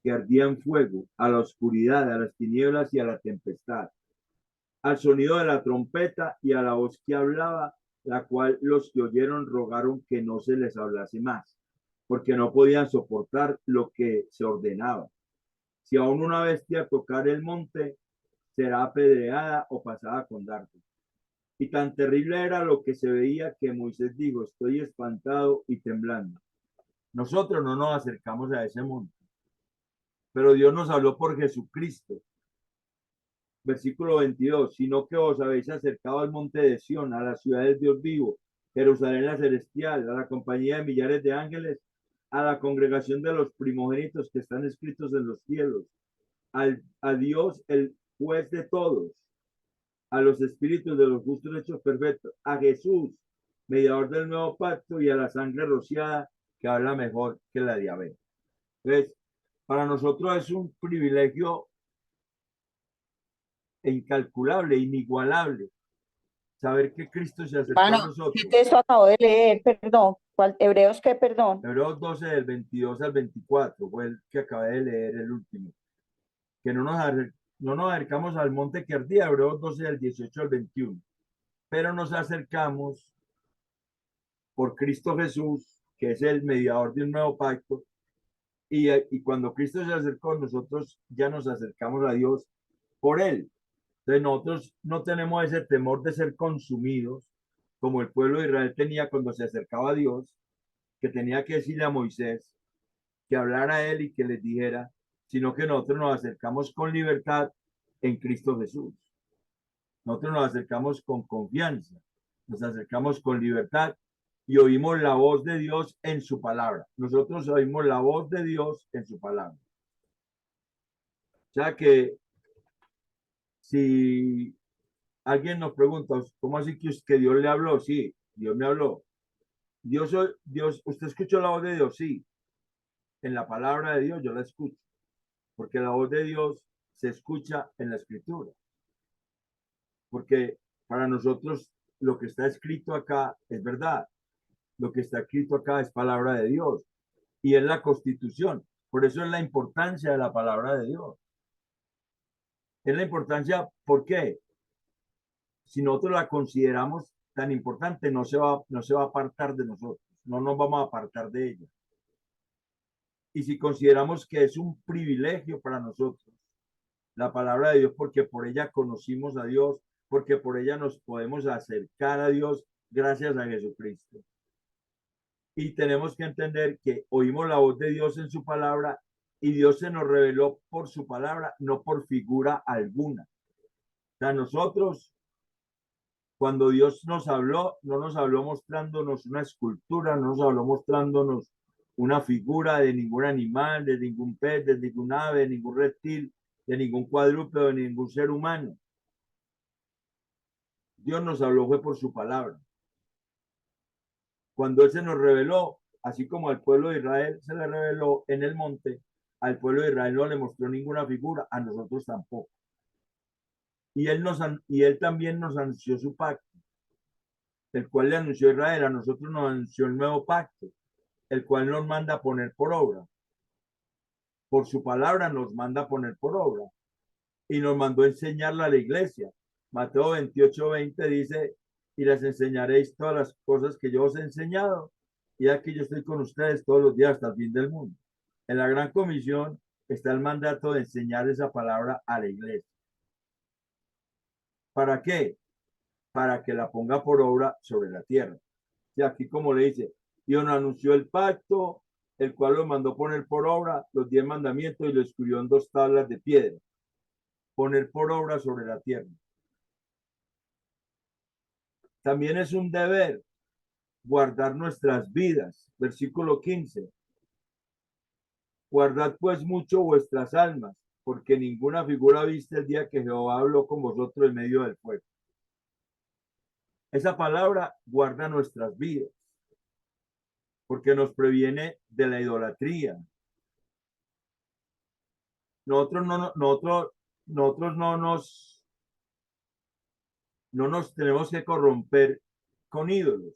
que ardía en fuego, a la oscuridad, a las tinieblas y a la tempestad, al sonido de la trompeta y a la voz que hablaba, la cual los que oyeron rogaron que no se les hablase más, porque no podían soportar lo que se ordenaba. Si aún una bestia tocar el monte, será apedreada o pasada con dardo. Y tan terrible era lo que se veía que Moisés dijo, estoy espantado y temblando. Nosotros no nos acercamos a ese monte, pero Dios nos habló por Jesucristo. Versículo 22, sino que os habéis acercado al monte de Sión, a la ciudad del Dios vivo, Jerusalén la celestial, a la compañía de millares de ángeles, a la congregación de los primogénitos que están escritos en los cielos, a Dios el juez de todos, a los espíritus de los justos hechos perfectos, a Jesús, mediador del nuevo pacto, y a la sangre rociada que habla mejor que la de Abel. Entonces, para nosotros es un privilegio incalculable, inigualable, saber que Cristo se acercó a nosotros. ¿Qué texto acabo de leer? Perdón. ¿Cuál? ¿Hebreos qué? Perdón. Hebreos 12 del 22 al 24 fue el que acabé de leer, el último. Que no nos acercamos al monte que ardía, Hebreos 12 del 18 al 21. Pero nos acercamos por Cristo Jesús, que es el mediador de un nuevo pacto. Y cuando Cristo se acercó, nosotros ya nos acercamos a Dios por él. Entonces nosotros no tenemos ese temor de ser consumidos como el pueblo de Israel tenía cuando se acercaba a Dios, que tenía que decirle a Moisés que hablara a él y que les dijera, sino que nosotros nos acercamos con libertad en Cristo Jesús. Nosotros nos acercamos con confianza, nos acercamos con libertad y oímos la voz de Dios en su palabra. Nosotros oímos la voz de Dios en su palabra. O sea que si alguien nos pregunta, ¿cómo así que Dios le habló? Sí, Dios me habló. Dios, ¿usted escuchó la voz de Dios? Sí. En la palabra de Dios yo la escucho, porque la voz de Dios se escucha en la escritura. Porque para nosotros lo que está escrito acá es verdad. Lo que está escrito acá es palabra de Dios y es la Constitución. Por eso es la importancia de la palabra de Dios. Es la importancia, ¿por qué? Si nosotros la consideramos tan importante, no se va a apartar de nosotros, no nos vamos a apartar de ella. Y si consideramos que es un privilegio para nosotros la palabra de Dios, porque por ella conocimos a Dios, porque por ella nos podemos acercar a Dios gracias a Jesucristo. Y tenemos que entender que oímos la voz de Dios en su palabra y Dios se nos reveló por su palabra, no por figura alguna. O sea, nosotros, cuando Dios nos habló, no nos habló mostrándonos una escultura, no nos habló mostrándonos una figura de ningún animal, de ningún pez, de ningún ave, de ningún reptil, de ningún cuadrúpedo, de ningún ser humano. Dios nos habló fue por su palabra. Cuando Él se nos reveló, así como al pueblo de Israel se le reveló en el monte, al pueblo de Israel no le mostró ninguna figura, a nosotros tampoco. Y Él también nos anunció su pacto, el cual le anunció a Israel, a nosotros nos anunció el nuevo pacto, el cual nos manda a poner por obra. Por su palabra nos manda a poner por obra. Y nos mandó a enseñarla a la iglesia. Mateo 28:20 dice, y les enseñaréis todas las cosas que yo os he enseñado. Y aquí yo estoy con ustedes todos los días hasta el fin del mundo. En la gran comisión está el mandato de enseñar esa palabra a la iglesia. ¿Para qué? Para que la ponga por obra sobre la tierra. Y aquí como le dice, Dios nos anunció el pacto, el cual lo mandó poner por obra los 10 mandamientos y lo escribió en 2 tablas de piedra. Poner por obra sobre la tierra. También es un deber guardar nuestras vidas. Versículo 15. Guardad pues mucho vuestras almas, porque ninguna figura viste el día que Jehová habló con vosotros en medio del fuego. Esa palabra guarda nuestras vidas, porque nos previene de la idolatría. Nosotros no nos tenemos que corromper con ídolos,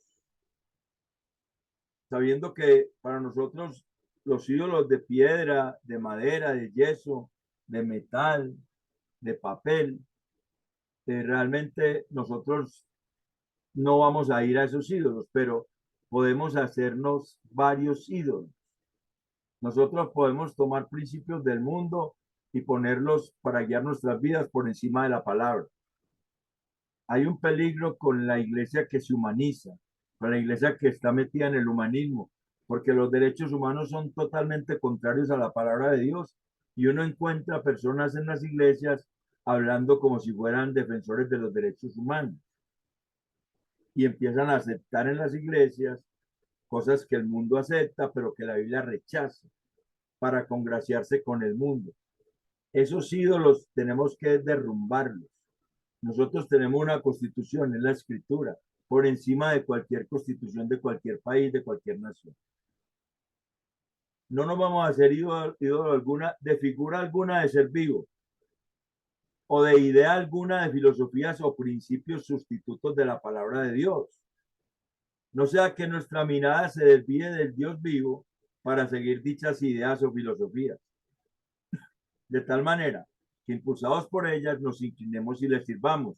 sabiendo que para nosotros los ídolos de piedra, de madera, de yeso, de metal, de papel, realmente nosotros no vamos a ir a esos ídolos, pero podemos hacernos varios ídolos. Nosotros podemos tomar principios del mundo y ponerlos para guiar nuestras vidas por encima de la palabra. Hay un peligro con la iglesia que se humaniza, con la iglesia que está metida en el humanismo, porque los derechos humanos son totalmente contrarios a la palabra de Dios y uno encuentra personas en las iglesias hablando como si fueran defensores de los derechos humanos y empiezan a aceptar en las iglesias cosas que el mundo acepta, pero que la Biblia rechaza para congraciarse con el mundo. Esos ídolos tenemos que derrumbarlos. Nosotros tenemos una constitución, es la escritura, por encima de cualquier constitución de cualquier país, de cualquier nación. No nos vamos a hacer ídolo alguna, de figura alguna de ser vivo, o de idea alguna de filosofías o principios sustitutos de la palabra de Dios. No sea que nuestra mirada se desvíe del Dios vivo para seguir dichas ideas o filosofías. De tal manera que impulsados por ellas nos inclinemos y les sirvamos,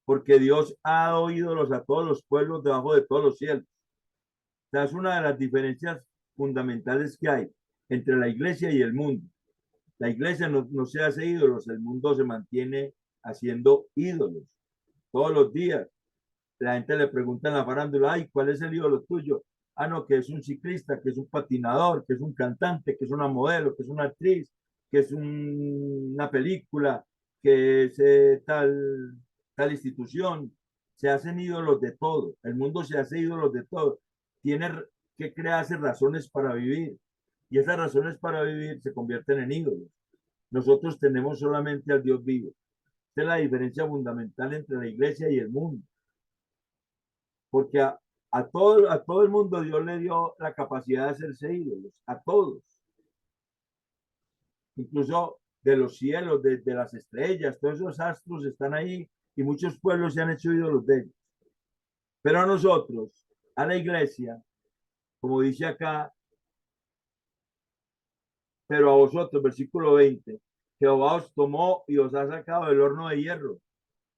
porque Dios ha dado ídolos a todos los pueblos debajo de todos los cielos. Esta es una de las diferencias fundamentales que hay entre la iglesia y el mundo. La iglesia no se hace ídolos, el mundo se mantiene haciendo ídolos todos los días. La gente le pregunta en la farándula, ay, ¿cuál es el ídolo tuyo? Ah, no, que es un ciclista, que es un patinador, que es un cantante, que es una modelo, que es una actriz, que es una película, que es tal institución. Se hacen ídolos de todo. El mundo se hace ídolos de todo. Tiene que crearse razones para vivir. Y esas razones para vivir se convierten en ídolos. Nosotros tenemos solamente al Dios vivo. Esta es la diferencia fundamental entre la iglesia y el mundo. Porque a todo el mundo Dios le dio la capacidad de hacerse ídolos, a todos. Incluso de los cielos, de las estrellas, todos esos astros están ahí y muchos pueblos se han hecho ídolos de ellos. Pero a nosotros, a la iglesia, como dice acá, pero a vosotros, versículo 20, Jehová os tomó y os ha sacado del horno de hierro,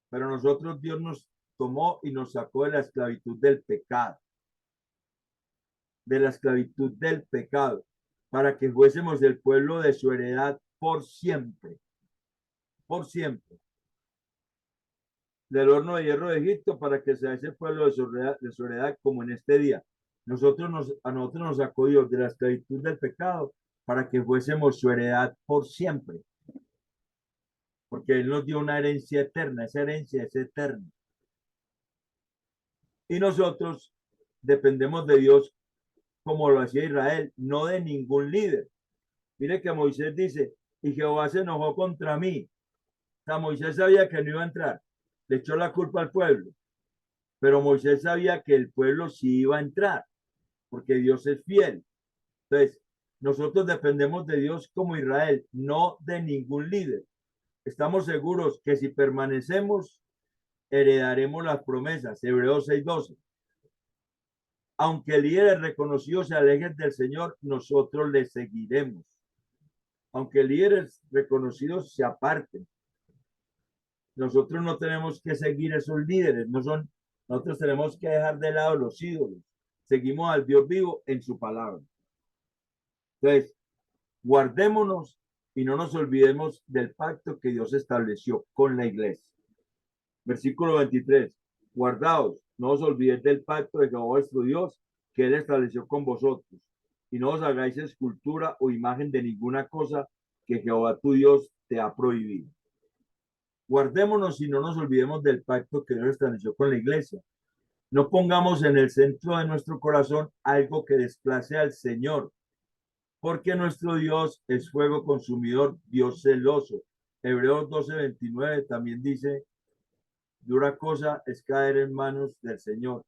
pero a nosotros Dios nos tomó y nos sacó de la esclavitud del pecado, para que fuésemos el pueblo de su heredad por siempre. por siempre del horno de hierro de Egipto para que sea ese pueblo de su heredad como en este día. A nosotros nos sacó Dios de la esclavitud del pecado para que fuésemos su heredad por siempre. Porque Él nos dio una herencia eterna, esa herencia es eterna. Y nosotros dependemos de Dios como lo hacía Israel, no de ningún líder. Mire que Moisés dice, y Jehová se enojó contra mí. O sea, Moisés sabía que no iba a entrar, le echó la culpa al pueblo, pero Moisés sabía que el pueblo sí iba a entrar, porque Dios es fiel. Entonces, nosotros dependemos de Dios como Israel, no de ningún líder. Estamos seguros que si permanecemos, heredaremos las promesas. Hebreos 6:12. Aunque líderes reconocidos se alejen del Señor, nosotros les seguiremos. Aunque líderes reconocidos se aparten, nosotros no tenemos que seguir esos líderes, nosotros tenemos que dejar de lado los ídolos. Seguimos al Dios vivo en su palabra. Entonces, guardémonos y no nos olvidemos del pacto que Dios estableció con la iglesia. Versículo 23. Guardaos, no os olvidéis del pacto de Jehová vuestro Dios que Él estableció con vosotros. Y no os hagáis escultura o imagen de ninguna cosa que Jehová tu Dios te ha prohibido. Guardémonos y no nos olvidemos del pacto que Dios estableció con la iglesia. No pongamos en el centro de nuestro corazón algo que desplace al Señor, porque nuestro Dios es fuego consumidor, Dios celoso. Hebreos 12:29 también dice, dura cosa es caer en manos del Señor.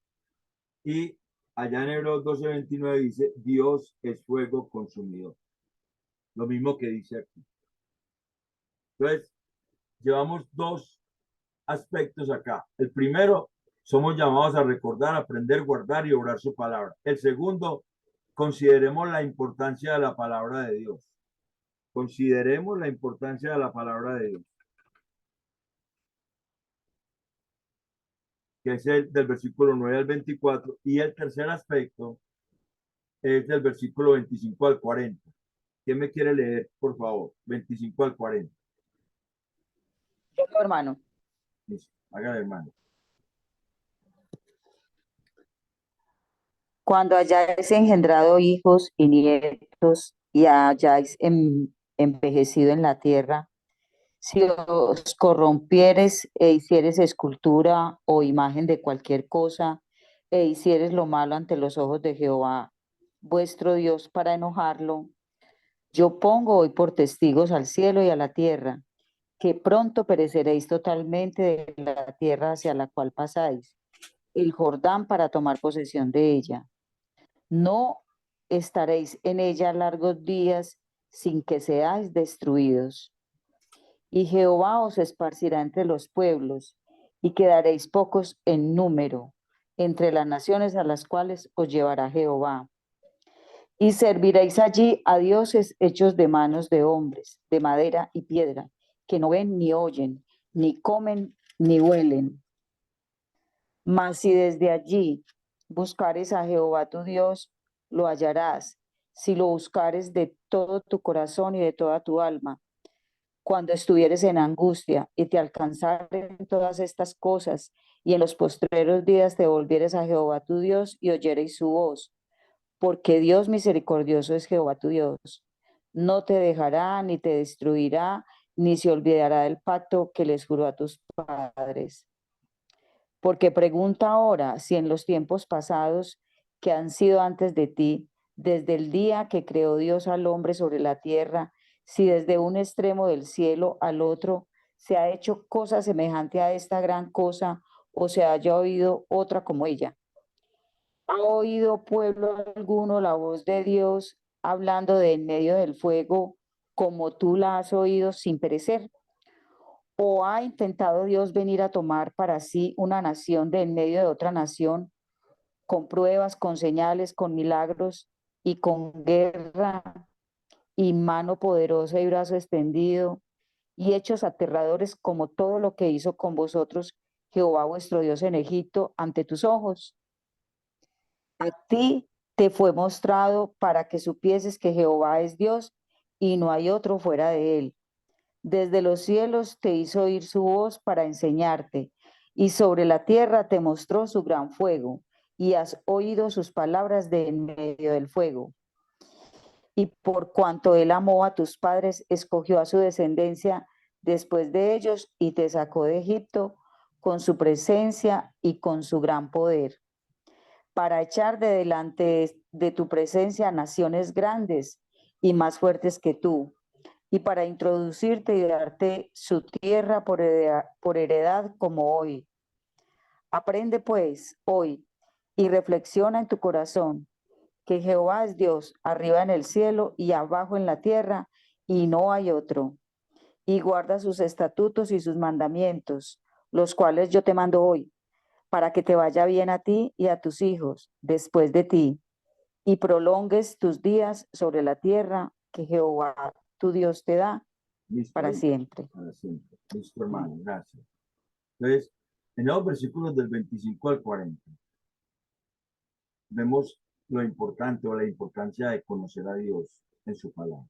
Y allá en Hebreos 12:29 dice, Dios es fuego consumidor. Lo mismo que dice aquí. Entonces, llevamos dos aspectos acá. El primero, somos llamados a recordar, aprender, guardar y obrar su palabra. El segundo, consideremos la importancia de la palabra de Dios. Consideremos la importancia de la palabra de Dios, que es el del versículo 9 al 24, y el tercer aspecto es del versículo 25 al 40. ¿Quién me quiere leer, por favor? 25 al 40. Yo, hermano. Listo, hágale, hermano. Cuando hayáis engendrado hijos y nietos y hayáis envejecido en la tierra, si os corrompieres e hicieres escultura o imagen de cualquier cosa, e hicieres lo malo ante los ojos de Jehová, vuestro Dios, para enojarlo, yo pongo hoy por testigos al cielo y a la tierra, que pronto pereceréis totalmente de la tierra hacia la cual pasáis, el Jordán, para tomar posesión de ella. No estaréis en ella largos días sin que seáis destruidos. Y Jehová os esparcirá entre los pueblos, y quedaréis pocos en número entre las naciones a las cuales os llevará Jehová. Y serviréis allí a dioses hechos de manos de hombres, de madera y piedra, que no ven ni oyen, ni comen ni huelen. Mas si desde allí buscares a Jehová tu Dios, lo hallarás, si lo buscares de todo tu corazón y de toda tu alma. Cuando estuvieres en angustia y te alcanzaren todas estas cosas, y en los postreros días te volvieres a Jehová tu Dios y oyereis su voz, porque Dios misericordioso es Jehová tu Dios. No te dejará ni te destruirá, ni se olvidará del pacto que les juró a tus padres. Porque pregunta ahora si en los tiempos pasados que han sido antes de ti, desde el día que creó Dios al hombre sobre la tierra, si desde un extremo del cielo al otro se ha hecho cosa semejante a esta gran cosa, o se haya oído otra como ella. ¿Ha oído pueblo alguno la voz de Dios hablando de en medio del fuego, como tú la has oído sin perecer? ¿O ha intentado Dios venir a tomar para sí una nación de en medio de otra nación, con pruebas, con señales, con milagros y con guerra y mano poderosa y brazo extendido y hechos aterradores, como todo lo que hizo con vosotros Jehová vuestro Dios en Egipto ante tus ojos? A ti te fue mostrado para que supieses que Jehová es Dios y no hay otro fuera de él. Desde los cielos te hizo oír su voz para enseñarte, y sobre la tierra te mostró su gran fuego, y has oído sus palabras de en medio del fuego. Y por cuanto él amó a tus padres, escogió a su descendencia después de ellos y te sacó de Egipto con su presencia y con su gran poder, para echar de delante de tu presencia naciones grandes y más fuertes que tú, y para introducirte y darte su tierra por heredad como hoy. Aprende pues hoy y reflexiona en tu corazón que Jehová es Dios, arriba en el cielo y abajo en la tierra, y no hay otro. Y guarda sus estatutos y sus mandamientos, los cuales yo te mando hoy, para que te vaya bien a ti y a tus hijos después de ti, y prolongues tus días sobre la tierra que Jehová tu Dios te da Listo, para ahí, siempre. para siempre. Listo, hermano, gracias. Entonces, en los versículos del 25 al 40, vemos lo importante o la importancia de conocer a Dios en su palabra.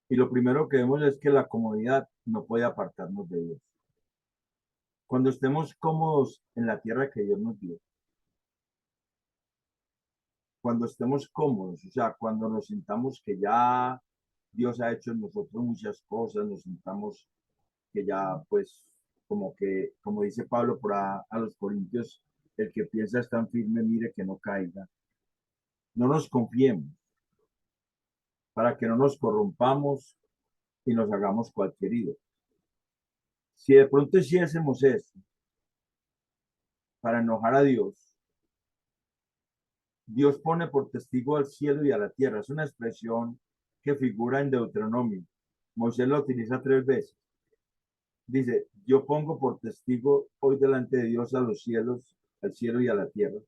Y lo primero que vemos es que la comodidad no puede apartarnos de Dios. Cuando estemos cómodos en la tierra que Dios nos dio, cuando estemos cómodos, o sea, cuando nos sintamos que ya Dios ha hecho en nosotros muchas cosas, nos sintamos que ya, pues, como que, como dice Pablo a los Corintios, el que piensa tan firme, mire que no caiga. No nos confiemos para que no nos corrompamos y nos hagamos cualquier ídolo. Si de pronto hiciésemos eso para enojar a Dios, Dios pone por testigo al cielo y a la tierra. Es una expresión que figura en Deuteronomio. Moisés la utiliza 3 veces. Dice, yo pongo por testigo hoy delante de Dios a los cielos, al cielo y a la tierra.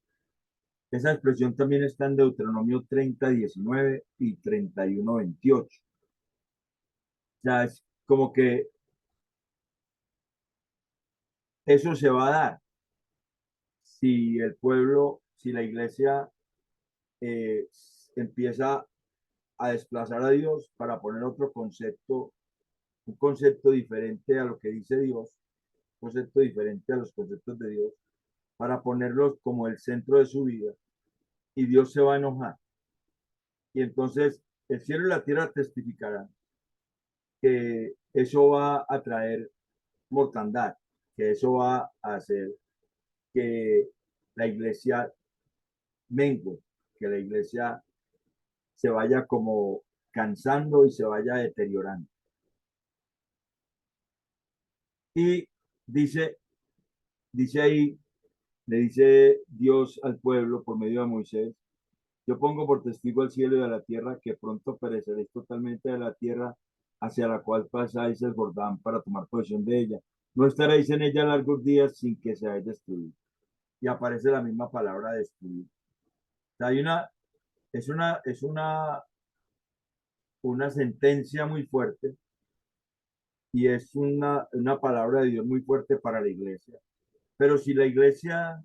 Esa expresión también está en Deuteronomio 30:19 y 31:28. O sea, es como que eso se va a dar si el pueblo, si la iglesia eh, empieza a desplazar a Dios para poner otro concepto, un concepto diferente a lo que dice Dios, un concepto diferente a los conceptos de Dios, para ponerlos como el centro de su vida, y Dios se va a enojar. Y entonces el cielo y la tierra testificarán que eso va a traer mortandad, que eso va a hacer que la iglesia mengue, que la iglesia se vaya como cansando y se vaya deteriorando. Y dice, dice ahí, le dice Dios al pueblo por medio de Moisés, yo pongo por testigo al cielo y a la tierra que pronto pereceréis totalmente de la tierra hacia la cual pasáis el Jordán para tomar posesión de ella. No estaréis en ella largos días sin que seáis destruidos. Y aparece la misma palabra destruir. O sea, hay una sentencia muy fuerte y es una palabra de Dios muy fuerte para la iglesia. Pero si la iglesia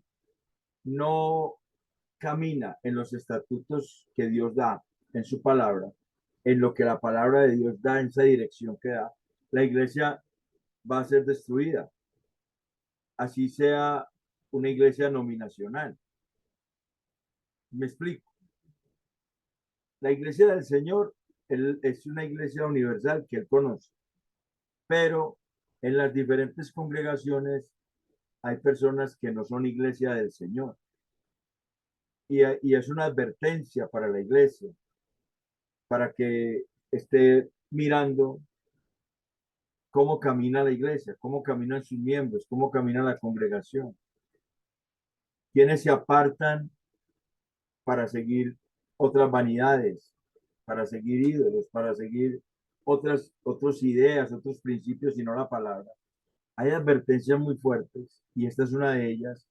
no camina en los estatutos que Dios da en su palabra, en lo que la palabra de Dios da, en esa dirección que da, la iglesia va a ser destruida. Así sea una iglesia nominacional. Me explico. La iglesia del Señor es una iglesia universal que Él conoce, pero en las diferentes congregaciones hay personas que no son iglesia del Señor. Y es una advertencia para la iglesia, para que esté mirando cómo camina la iglesia, cómo caminan sus miembros, cómo camina la congregación, quienes se apartan para seguir otras vanidades, para seguir ídolos, para seguir otras ideas, otros principios, sino la palabra. Hay advertencias muy fuertes y esta es una de ellas.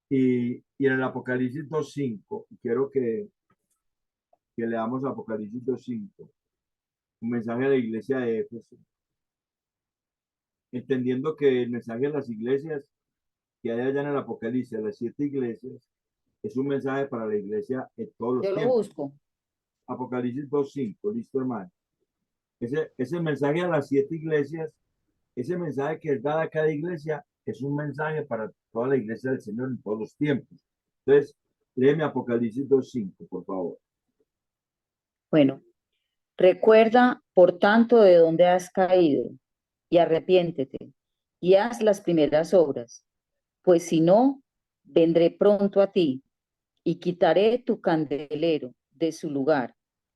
Y en el Apocalipsis 2:5, quiero que leamos Apocalipsis 2:5, un mensaje a la iglesia de Éfeso, entendiendo que el mensaje a las iglesias que hay allá en el Apocalipsis, de las 7 iglesias, es un mensaje para la iglesia en todos los Yo lo tiempos. busco. Apocalipsis 2:5, listo, hermano. ese mensaje a las 7 iglesias, ese mensaje que es dado a cada iglesia, es un mensaje para toda la iglesia del Señor en todos los tiempos. Entonces, léeme Apocalipsis 2:5, por favor. Bueno, recuerda, por tanto, de dónde has caído, y arrepiéntete, y haz las primeras obras, pues si no, vendré pronto a ti, y quitaré tu candelero de su lugar,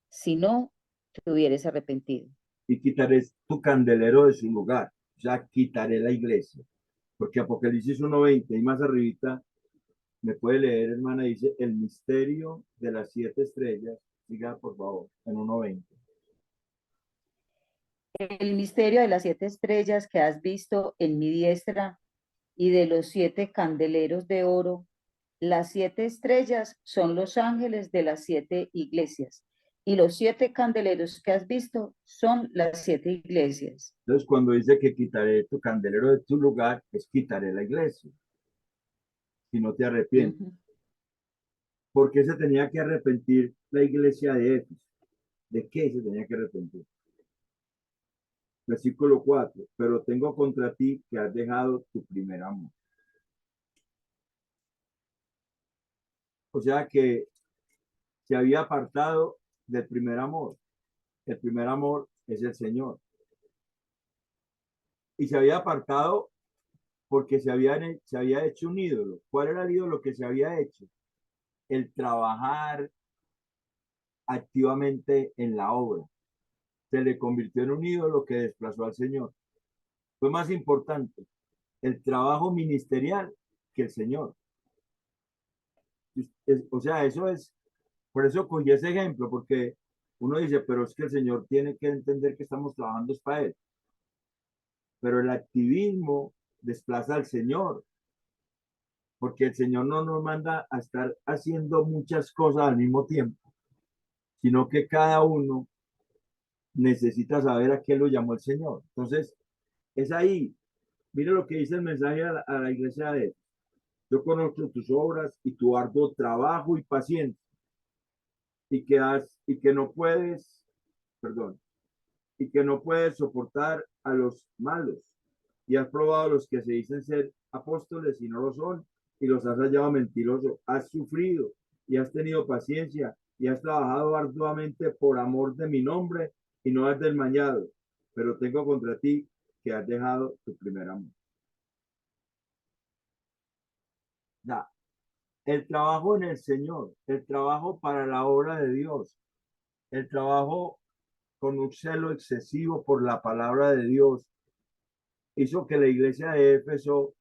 si no te hubieres arrepentido. Y quitaré tu candelero de su lugar. O sea, quitaré la iglesia. Porque Apocalipsis 1:20 y más arribita, me puede leer, hermana, dice, el misterio de las 7 estrellas. Siga, por favor, en 1:20. El misterio de las 7 estrellas que has visto en mi diestra y de los 7 candeleros de oro. Las 7 estrellas son los ángeles de las 7 iglesias, y los 7 candeleros que has visto son las 7 iglesias. Entonces, cuando dice que quitaré tu candelero de tu lugar, es quitaré la iglesia. Si no te arrepientes. Ujú. ¿Por qué se tenía que arrepentir la iglesia de Éfeso? ¿De qué se tenía que arrepentir? Versículo 4. Pero tengo contra ti que has dejado tu primer amor. O sea que se había apartado del primer amor. El primer amor es el Señor. Y se había apartado porque se había hecho un ídolo. ¿Cuál era el ídolo que se había hecho? El trabajar activamente en la obra. Se le convirtió en un ídolo que desplazó al Señor. Fue más importante el trabajo ministerial que el Señor. O sea, eso es, por eso cogí ese ejemplo, porque uno dice, pero es que el Señor tiene que entender que estamos trabajando es para Él. Pero el activismo desplaza al Señor, porque el Señor no nos manda a estar haciendo muchas cosas al mismo tiempo, sino que cada uno necesita saber a qué lo llamó el Señor. Entonces, es ahí. Mire lo que dice el mensaje a la iglesia de Él. Yo conozco tus obras y tu arduo trabajo y paciencia, y que no puedes, perdón, y que no puedes soportar a los malos, y has probado a los que se dicen ser apóstoles y no lo son, y los has hallado mentirosos. Has sufrido y has tenido paciencia y has trabajado arduamente por amor de mi nombre y no has desmayado, pero tengo contra ti que has dejado tu primer amor. Ya, el trabajo en el Señor, el trabajo para la obra de Dios, el trabajo con un celo excesivo por la palabra de Dios, hizo que la iglesia de Éfeso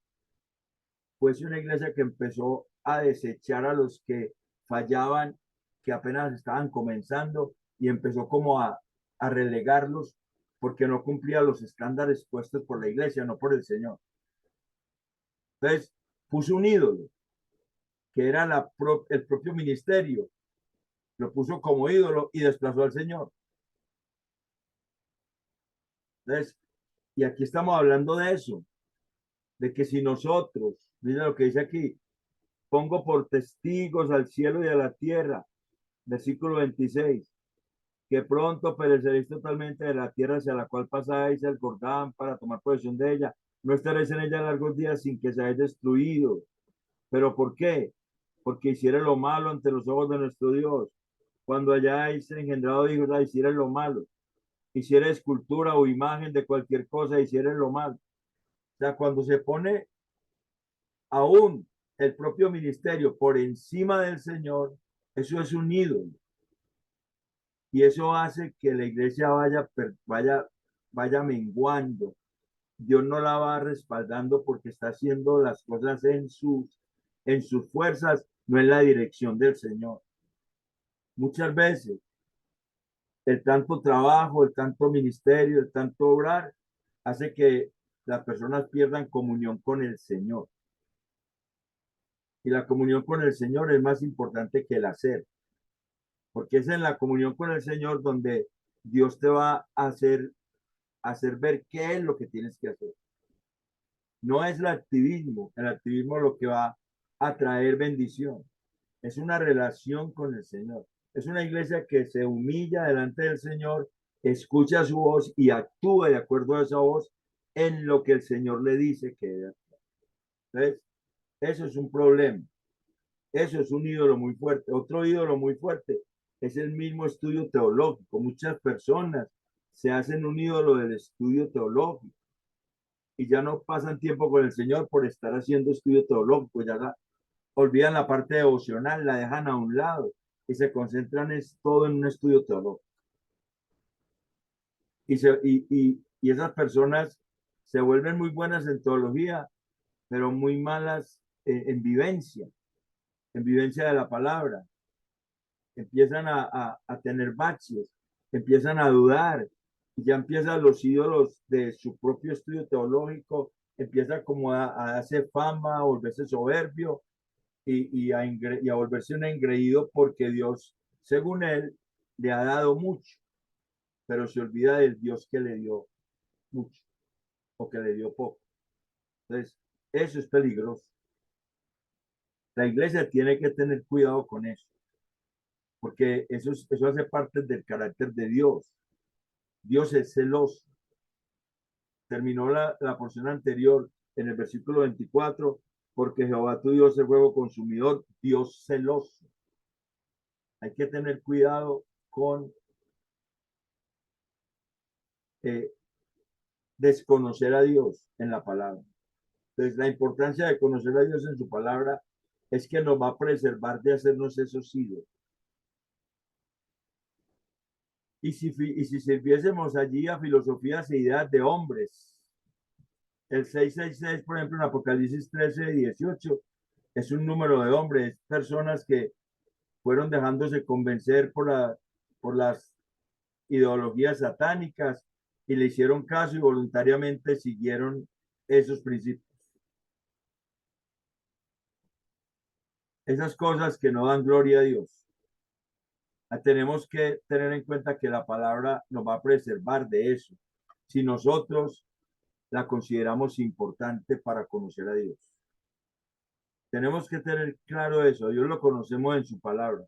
fuese una iglesia que empezó a desechar a los que fallaban, que apenas estaban comenzando, y empezó como a relegarlos porque no cumplía los estándares puestos por la iglesia, no por el Señor. Entonces, puso un ídolo, que era el propio ministerio, lo puso como ídolo y desplazó al Señor. Entonces, y aquí estamos hablando de eso, de que si nosotros, mira lo que dice aquí, pongo por testigos al cielo y a la tierra, versículo 26, que pronto pereceréis totalmente de la tierra hacia la cual pasáis el Jordán para tomar posesión de ella. No estaréis en ella largos días sin que seáis destruidos. ¿Pero por qué? Porque hiciere lo malo ante los ojos de nuestro Dios. Cuando hayáis engendrado hijos, hiciere lo malo. Hiciere escultura o imagen de cualquier cosa, hiciere lo malo. O sea, cuando se pone aún el propio ministerio por encima del Señor, eso es un ídolo. Y eso hace que la iglesia vaya menguando. Dios no la va respaldando porque está haciendo las cosas en sus fuerzas, no en la dirección del Señor. Muchas veces el tanto trabajo, el tanto ministerio, el tanto obrar, hace que las personas pierdan comunión con el Señor. Y la comunión con el Señor es más importante que el hacer, porque es en la comunión con el Señor donde Dios te va a hacer ver qué es lo que tienes que hacer. No es el activismo lo que va a traer bendición. Es una relación con el Señor. Es una iglesia que se humilla delante del Señor escucha su voz y actúa de acuerdo a esa voz en lo que el Señor le dice que debe hacer. Entonces, eso es un problema. Eso es un ídolo muy fuerte. Otro ídolo muy fuerte es el mismo estudio teológico. Muchas personas se hacen un ídolo del estudio teológico y ya no pasan tiempo con el Señor por estar haciendo estudio teológico. Olvidan la parte devocional, la dejan a un lado y se concentran todo en un estudio teológico. Y esas personas se vuelven muy buenas en teología, pero muy malas en vivencia de la palabra. Empiezan a tener baches, empiezan a dudar, y ya empiezan los ídolos de su propio estudio teológico, empieza como a hacer fama, a volverse soberbio y a volverse un engreído porque Dios, según él, le ha dado mucho, pero se olvida del Dios que le dio mucho o que le dio poco. Entonces, eso es peligroso. La iglesia tiene que tener cuidado con eso, porque eso hace parte del carácter de Dios. Dios es celoso. Terminó la porción anterior en el versículo 24, porque Jehová tu Dios es fuego consumidor, Dios celoso. Hay que tener cuidado con desconocer a Dios en la palabra. Entonces, la importancia de conocer a Dios en su palabra es que nos va a preservar de hacernos esos ídolos. Y si sirviésemos allí a filosofías e ideas de hombres, el 666, por ejemplo, en Apocalipsis 13:18, es un número de hombres, personas que fueron dejándose convencer por las ideologías satánicas y le hicieron caso y voluntariamente siguieron esos principios. Esas cosas que no dan gloria a Dios. Tenemos que tener en cuenta que la palabra nos va a preservar de eso, si nosotros la consideramos importante para conocer a Dios. Tenemos que tener claro eso. A Dios lo conocemos en su palabra.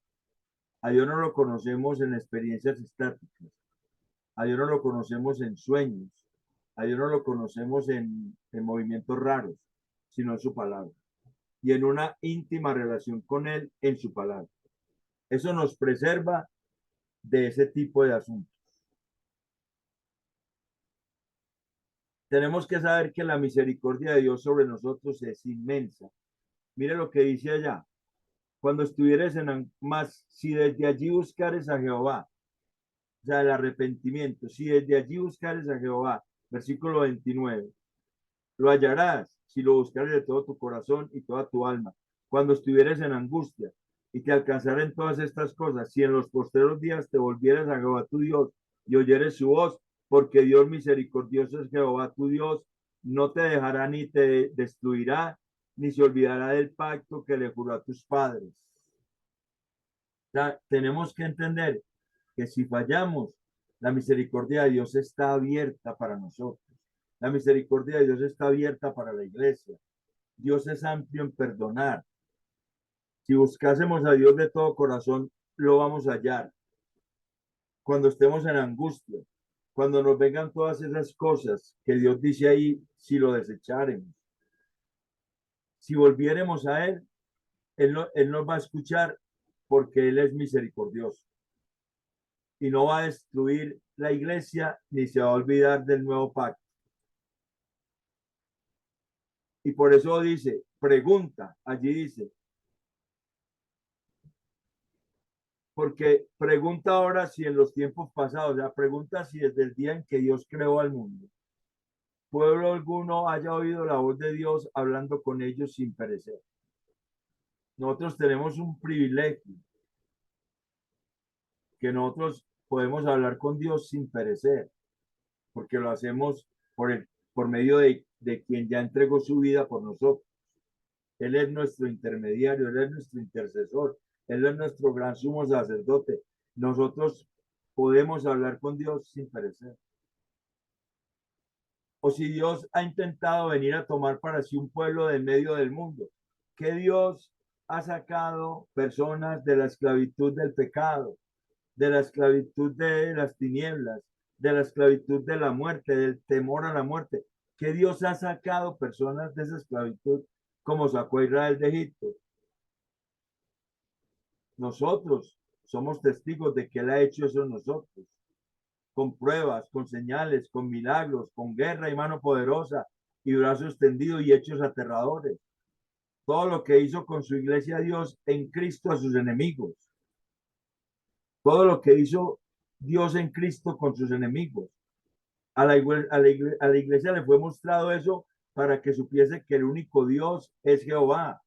A Dios no lo conocemos en experiencias estáticas. A Dios no lo conocemos en sueños. A Dios no lo conocemos en movimientos raros, sino en su palabra. Y en una íntima relación con Él en su palabra. Eso nos preserva de ese tipo de asuntos. Tenemos que saber que la misericordia de Dios sobre nosotros es inmensa. Mire lo que dice allá. Cuando estuvieres si desde allí buscares a Jehová, o sea, el arrepentimiento, si desde allí buscares a Jehová, versículo 29, lo hallarás si lo buscares de todo tu corazón y toda tu alma. Cuando estuvieres en angustia y te alcanzaren todas estas cosas, si en los posteros días te volvieres a Jehová tu Dios y oyeres su voz, porque Dios misericordioso es Jehová tu Dios, no te dejará ni te destruirá, ni se olvidará del pacto que le juró a tus padres. O sea, tenemos que entender que si fallamos, la misericordia de Dios está abierta para nosotros. La misericordia de Dios está abierta para la iglesia. Dios es amplio en perdonar. Si buscásemos a Dios de todo corazón, lo vamos a hallar. Cuando estemos en angustia, cuando nos vengan todas esas cosas que Dios dice ahí, si lo desecharemos, si volviéremos a Él, Él nos va a escuchar porque Él es misericordioso y no va a destruir la iglesia ni se va a olvidar del nuevo pacto. Y por eso dice, pregunta, allí dice, porque pregunta ahora si en los tiempos pasados, o sea, pregunta si desde el día en que Dios creó al mundo, pueblo alguno haya oído la voz de Dios hablando con ellos sin perecer. Nosotros tenemos un privilegio, que nosotros podemos hablar con Dios sin perecer, porque lo hacemos por medio de quien ya entregó su vida por nosotros. Él es nuestro intermediario, Él es nuestro intercesor, Él es nuestro gran sumo sacerdote. Nosotros podemos hablar con Dios sin perecer. O si Dios ha intentado venir a tomar para sí un pueblo del medio del mundo, que Dios ha sacado personas de la esclavitud del pecado, de la esclavitud de las tinieblas, de la esclavitud de la muerte, del temor a la muerte, que Dios ha sacado personas de esa esclavitud, como sacó a Israel de Egipto. Nosotros somos testigos de que Él ha hecho eso en nosotros, con pruebas, con señales, con milagros, con guerra y mano poderosa y brazos tendidos y hechos aterradores. Todo lo que hizo con su iglesia Dios en Cristo a sus enemigos. Todo lo que hizo Dios en Cristo con sus enemigos. A la iglesia le fue mostrado eso para que supiese que el único Dios es Jehová.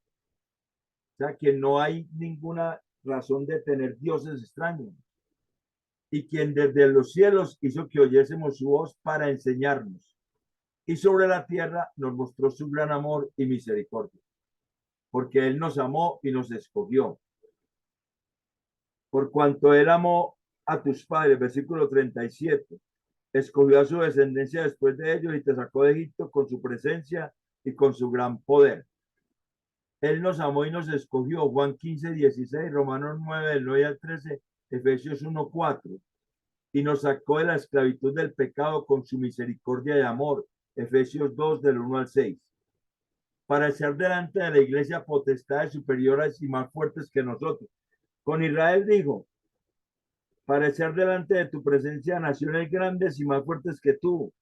O sea, que no hay ninguna razón de tener dioses extraños. Y quien desde los cielos hizo que oyésemos su voz para enseñarnos. Y sobre la tierra nos mostró su gran amor y misericordia. Porque Él nos amó y nos escogió. Por cuanto Él amó a tus padres, versículo 37. Escogió a su descendencia después de ellos y te sacó de Egipto con su presencia y con su gran poder. Él nos amó y nos escogió. Juan 15, 16, Romanos 9, del 9 al 13, Efesios 1, 4. Y nos sacó de la esclavitud del pecado con su misericordia y amor. Efesios 2, del 1 al 6. Para echar delante de la iglesia potestades superiores y más fuertes que nosotros. Con Israel dijo, para echar delante de tu presencia naciones grandes y más fuertes que tú,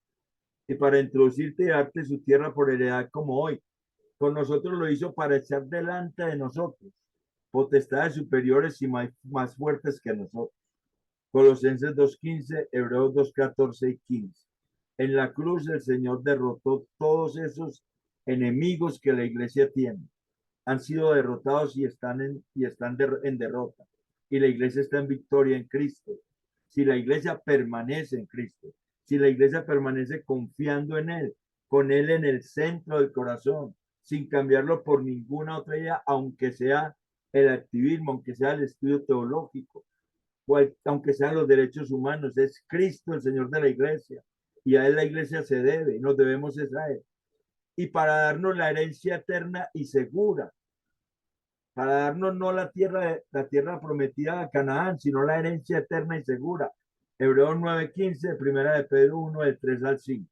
y para introducirte y darte su tierra por heredad como hoy. Con nosotros lo hizo para echar delante de nosotros potestades superiores y más fuertes que nosotros. Colosenses 2:15, Hebreos 2:14 y 15. En la cruz el Señor derrotó todos esos enemigos que la iglesia tiene. Han sido derrotados y están en derrota. Y la iglesia está en victoria en Cristo. Si la iglesia permanece en Cristo, si la iglesia permanece confiando en Él, con Él en el centro del corazón, sin cambiarlo por ninguna otra idea, aunque sea el activismo, aunque sea el estudio teológico, aunque sean los derechos humanos, es Cristo el Señor de la iglesia. Y a Él la iglesia se debe, nos debemos es a Él. Y para darnos la herencia eterna y segura, para darnos no la tierra prometida a Canaán, sino la herencia eterna y segura. Hebreos 9:15, primera de Pedro 1, del 3 al 5.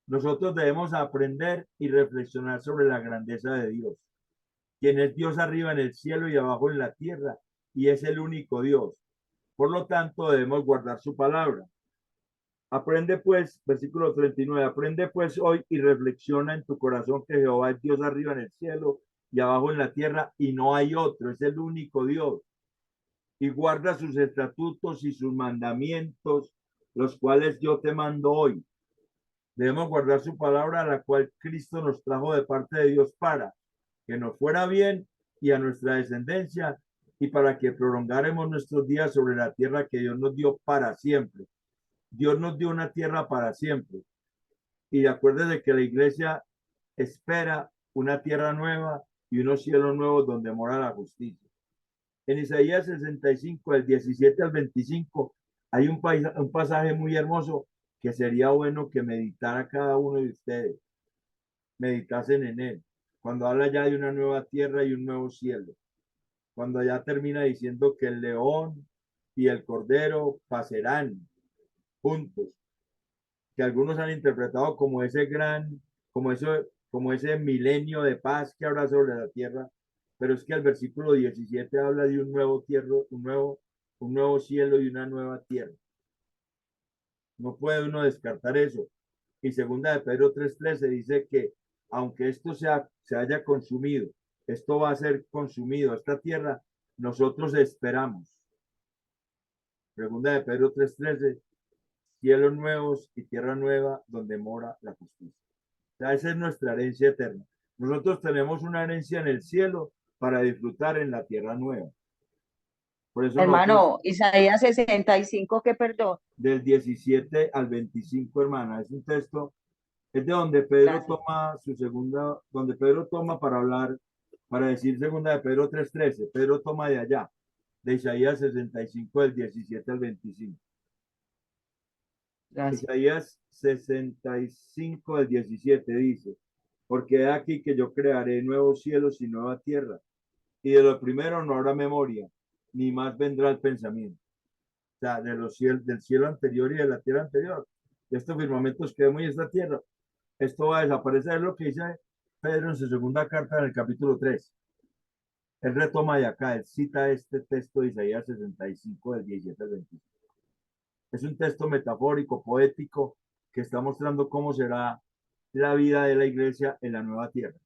Nosotros debemos aprender y reflexionar sobre la grandeza de Dios, quien es Dios arriba en el cielo y abajo en la tierra, y es el único Dios. Por lo tanto, debemos guardar su palabra. Aprende pues, versículo 39, aprende pues hoy y reflexiona en tu corazón que Jehová es Dios arriba en el cielo y abajo en la tierra, y no hay otro, es el único Dios. Y guarda sus estatutos y sus mandamientos, los cuales yo te mando hoy. Debemos guardar su palabra, a la cual Cristo nos trajo de parte de Dios para que nos fuera bien y a nuestra descendencia, y para que prolongáramos nuestros días sobre la tierra que Dios nos dio para siempre. Dios nos dio una tierra para siempre. Y acuérdense que la iglesia espera una tierra nueva y unos cielos nuevos donde mora la justicia. En Isaías 65, del 17 al 25, hay un pasaje muy hermoso que sería bueno que meditara cada uno de ustedes, meditasen en él, cuando habla ya de una nueva tierra y un nuevo cielo, cuando ya termina diciendo que el león y el cordero pasarán juntos, que algunos han interpretado como ese como ese milenio de paz que habrá sobre la tierra, pero es que el versículo 17 habla de un nuevo un nuevo cielo y una nueva tierra. No puede uno descartar eso. Y segunda de Pedro 3:13 dice que aunque esto se haya consumido, esto va a ser consumido, esta tierra, nosotros esperamos. Segunda de Pedro 3:13, cielos nuevos y tierra nueva donde mora la justicia. O sea, esa es nuestra herencia eterna. Nosotros tenemos una herencia en el cielo para disfrutar en la tierra nueva. Por eso nosotros, Hermano, Isaías 65, que perdón. del 17 al 25, hermana, es un texto, es de donde Pedro Gracias. toma su segunda, donde Pedro toma para hablar, para decir segunda de Pedro 3:13. Pedro toma de allá, de Isaías 65, del 17 al 25. Gracias. Isaías 65, del 17 dice, porque he aquí que yo crearé nuevos cielos y nueva tierra, y de lo primero no habrá memoria, ni más vendrá el pensamiento. sea, de los del cielo anterior y de la tierra anterior. De estos firmamentos que vemos en esta tierra. Esto va a desaparecer, es lo que dice Pedro en su segunda carta en el capítulo 3. Él retoma de acá, él cita este texto de Isaías 65, del 17 al 25. Es un texto metafórico, poético, que está mostrando cómo será la vida de la iglesia en la nueva tierra,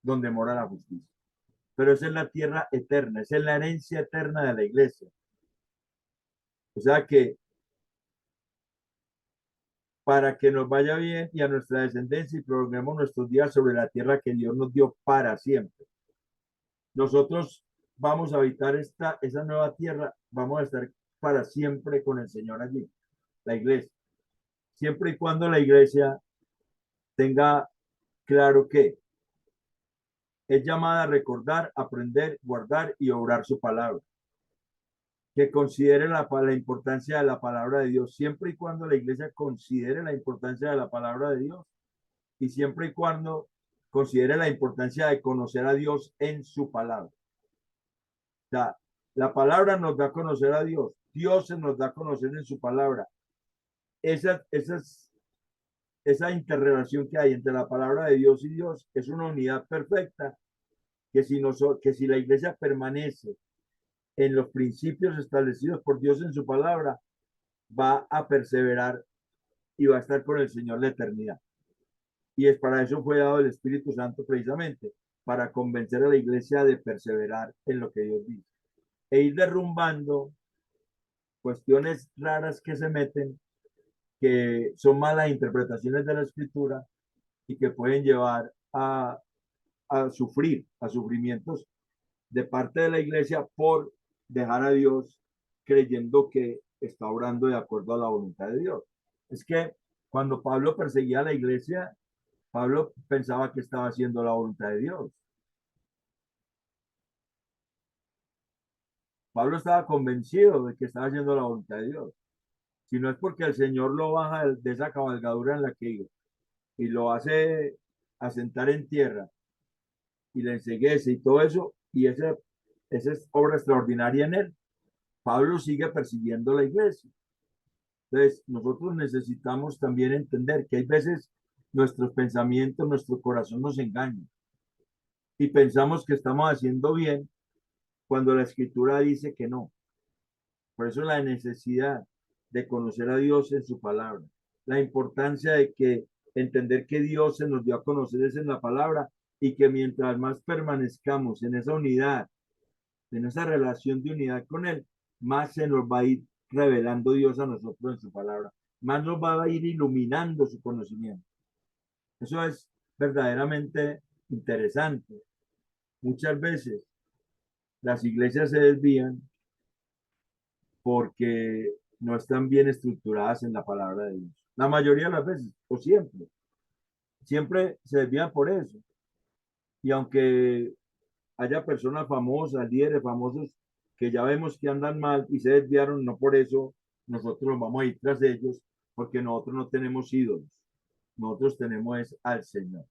donde mora la justicia. Pero esa es la tierra eterna, esa es la herencia eterna de la iglesia. O sea que para que nos vaya bien y a nuestra descendencia y prolonguemos nuestros días sobre la tierra que Dios nos dio para siempre. Nosotros vamos a habitar esa nueva tierra, vamos a estar para siempre con el Señor allí, la iglesia. Siempre y cuando la iglesia tenga claro que es llamada a recordar, aprender, guardar y obrar su palabra. Que considere la importancia de la palabra de Dios, siempre y cuando la iglesia considere la importancia de la palabra de Dios y siempre y cuando considere la importancia de conocer a Dios en su palabra. O sea, la palabra nos da a conocer a Dios, Dios se nos da a conocer en su palabra. Esa interrelación que hay entre la palabra de Dios y Dios es una unidad perfecta que si la iglesia permanece en los principios establecidos por Dios en su palabra, va a perseverar y va a estar con el Señor la eternidad. Y es para eso fue dado el Espíritu Santo precisamente, para convencer a la iglesia de perseverar en lo que Dios dice. E ir derrumbando cuestiones raras que se meten, que son malas interpretaciones de la Escritura y que pueden llevar a sufrimientos de parte de la iglesia por dejar a Dios creyendo que está obrando de acuerdo a la voluntad de Dios. Es que cuando Pablo perseguía a la iglesia, Pablo pensaba que estaba haciendo la voluntad de Dios. Pablo estaba convencido de que estaba haciendo la voluntad de Dios. Si no es porque el Señor lo baja de esa cabalgadura en la que iba y lo hace asentar en tierra y le enceguece y todo eso, y esa es obra extraordinaria en él. Pablo sigue persiguiendo la iglesia. Entonces, nosotros necesitamos también entender que hay veces nuestros pensamientos, nuestro corazón nos engañan y pensamos que estamos haciendo bien cuando la Escritura dice que no. Por eso la necesidad de conocer a Dios en su palabra, la importancia de que entender que Dios se nos dio a conocer es en la palabra y que mientras más permanezcamos en esa unidad, en esa relación de unidad con Él, más se nos va a ir revelando Dios a nosotros en su palabra, más nos va a ir iluminando su conocimiento. Eso es verdaderamente interesante. Muchas veces las iglesias se desvían porque no están bien estructuradas en la palabra de Dios. La mayoría de las veces, o siempre se desvían por eso. Y aunque haya personas famosas, líderes famosos, que ya vemos que andan mal y se desviaron, no por eso nosotros vamos a ir tras ellos, porque nosotros no tenemos ídolos, nosotros tenemos al Señor.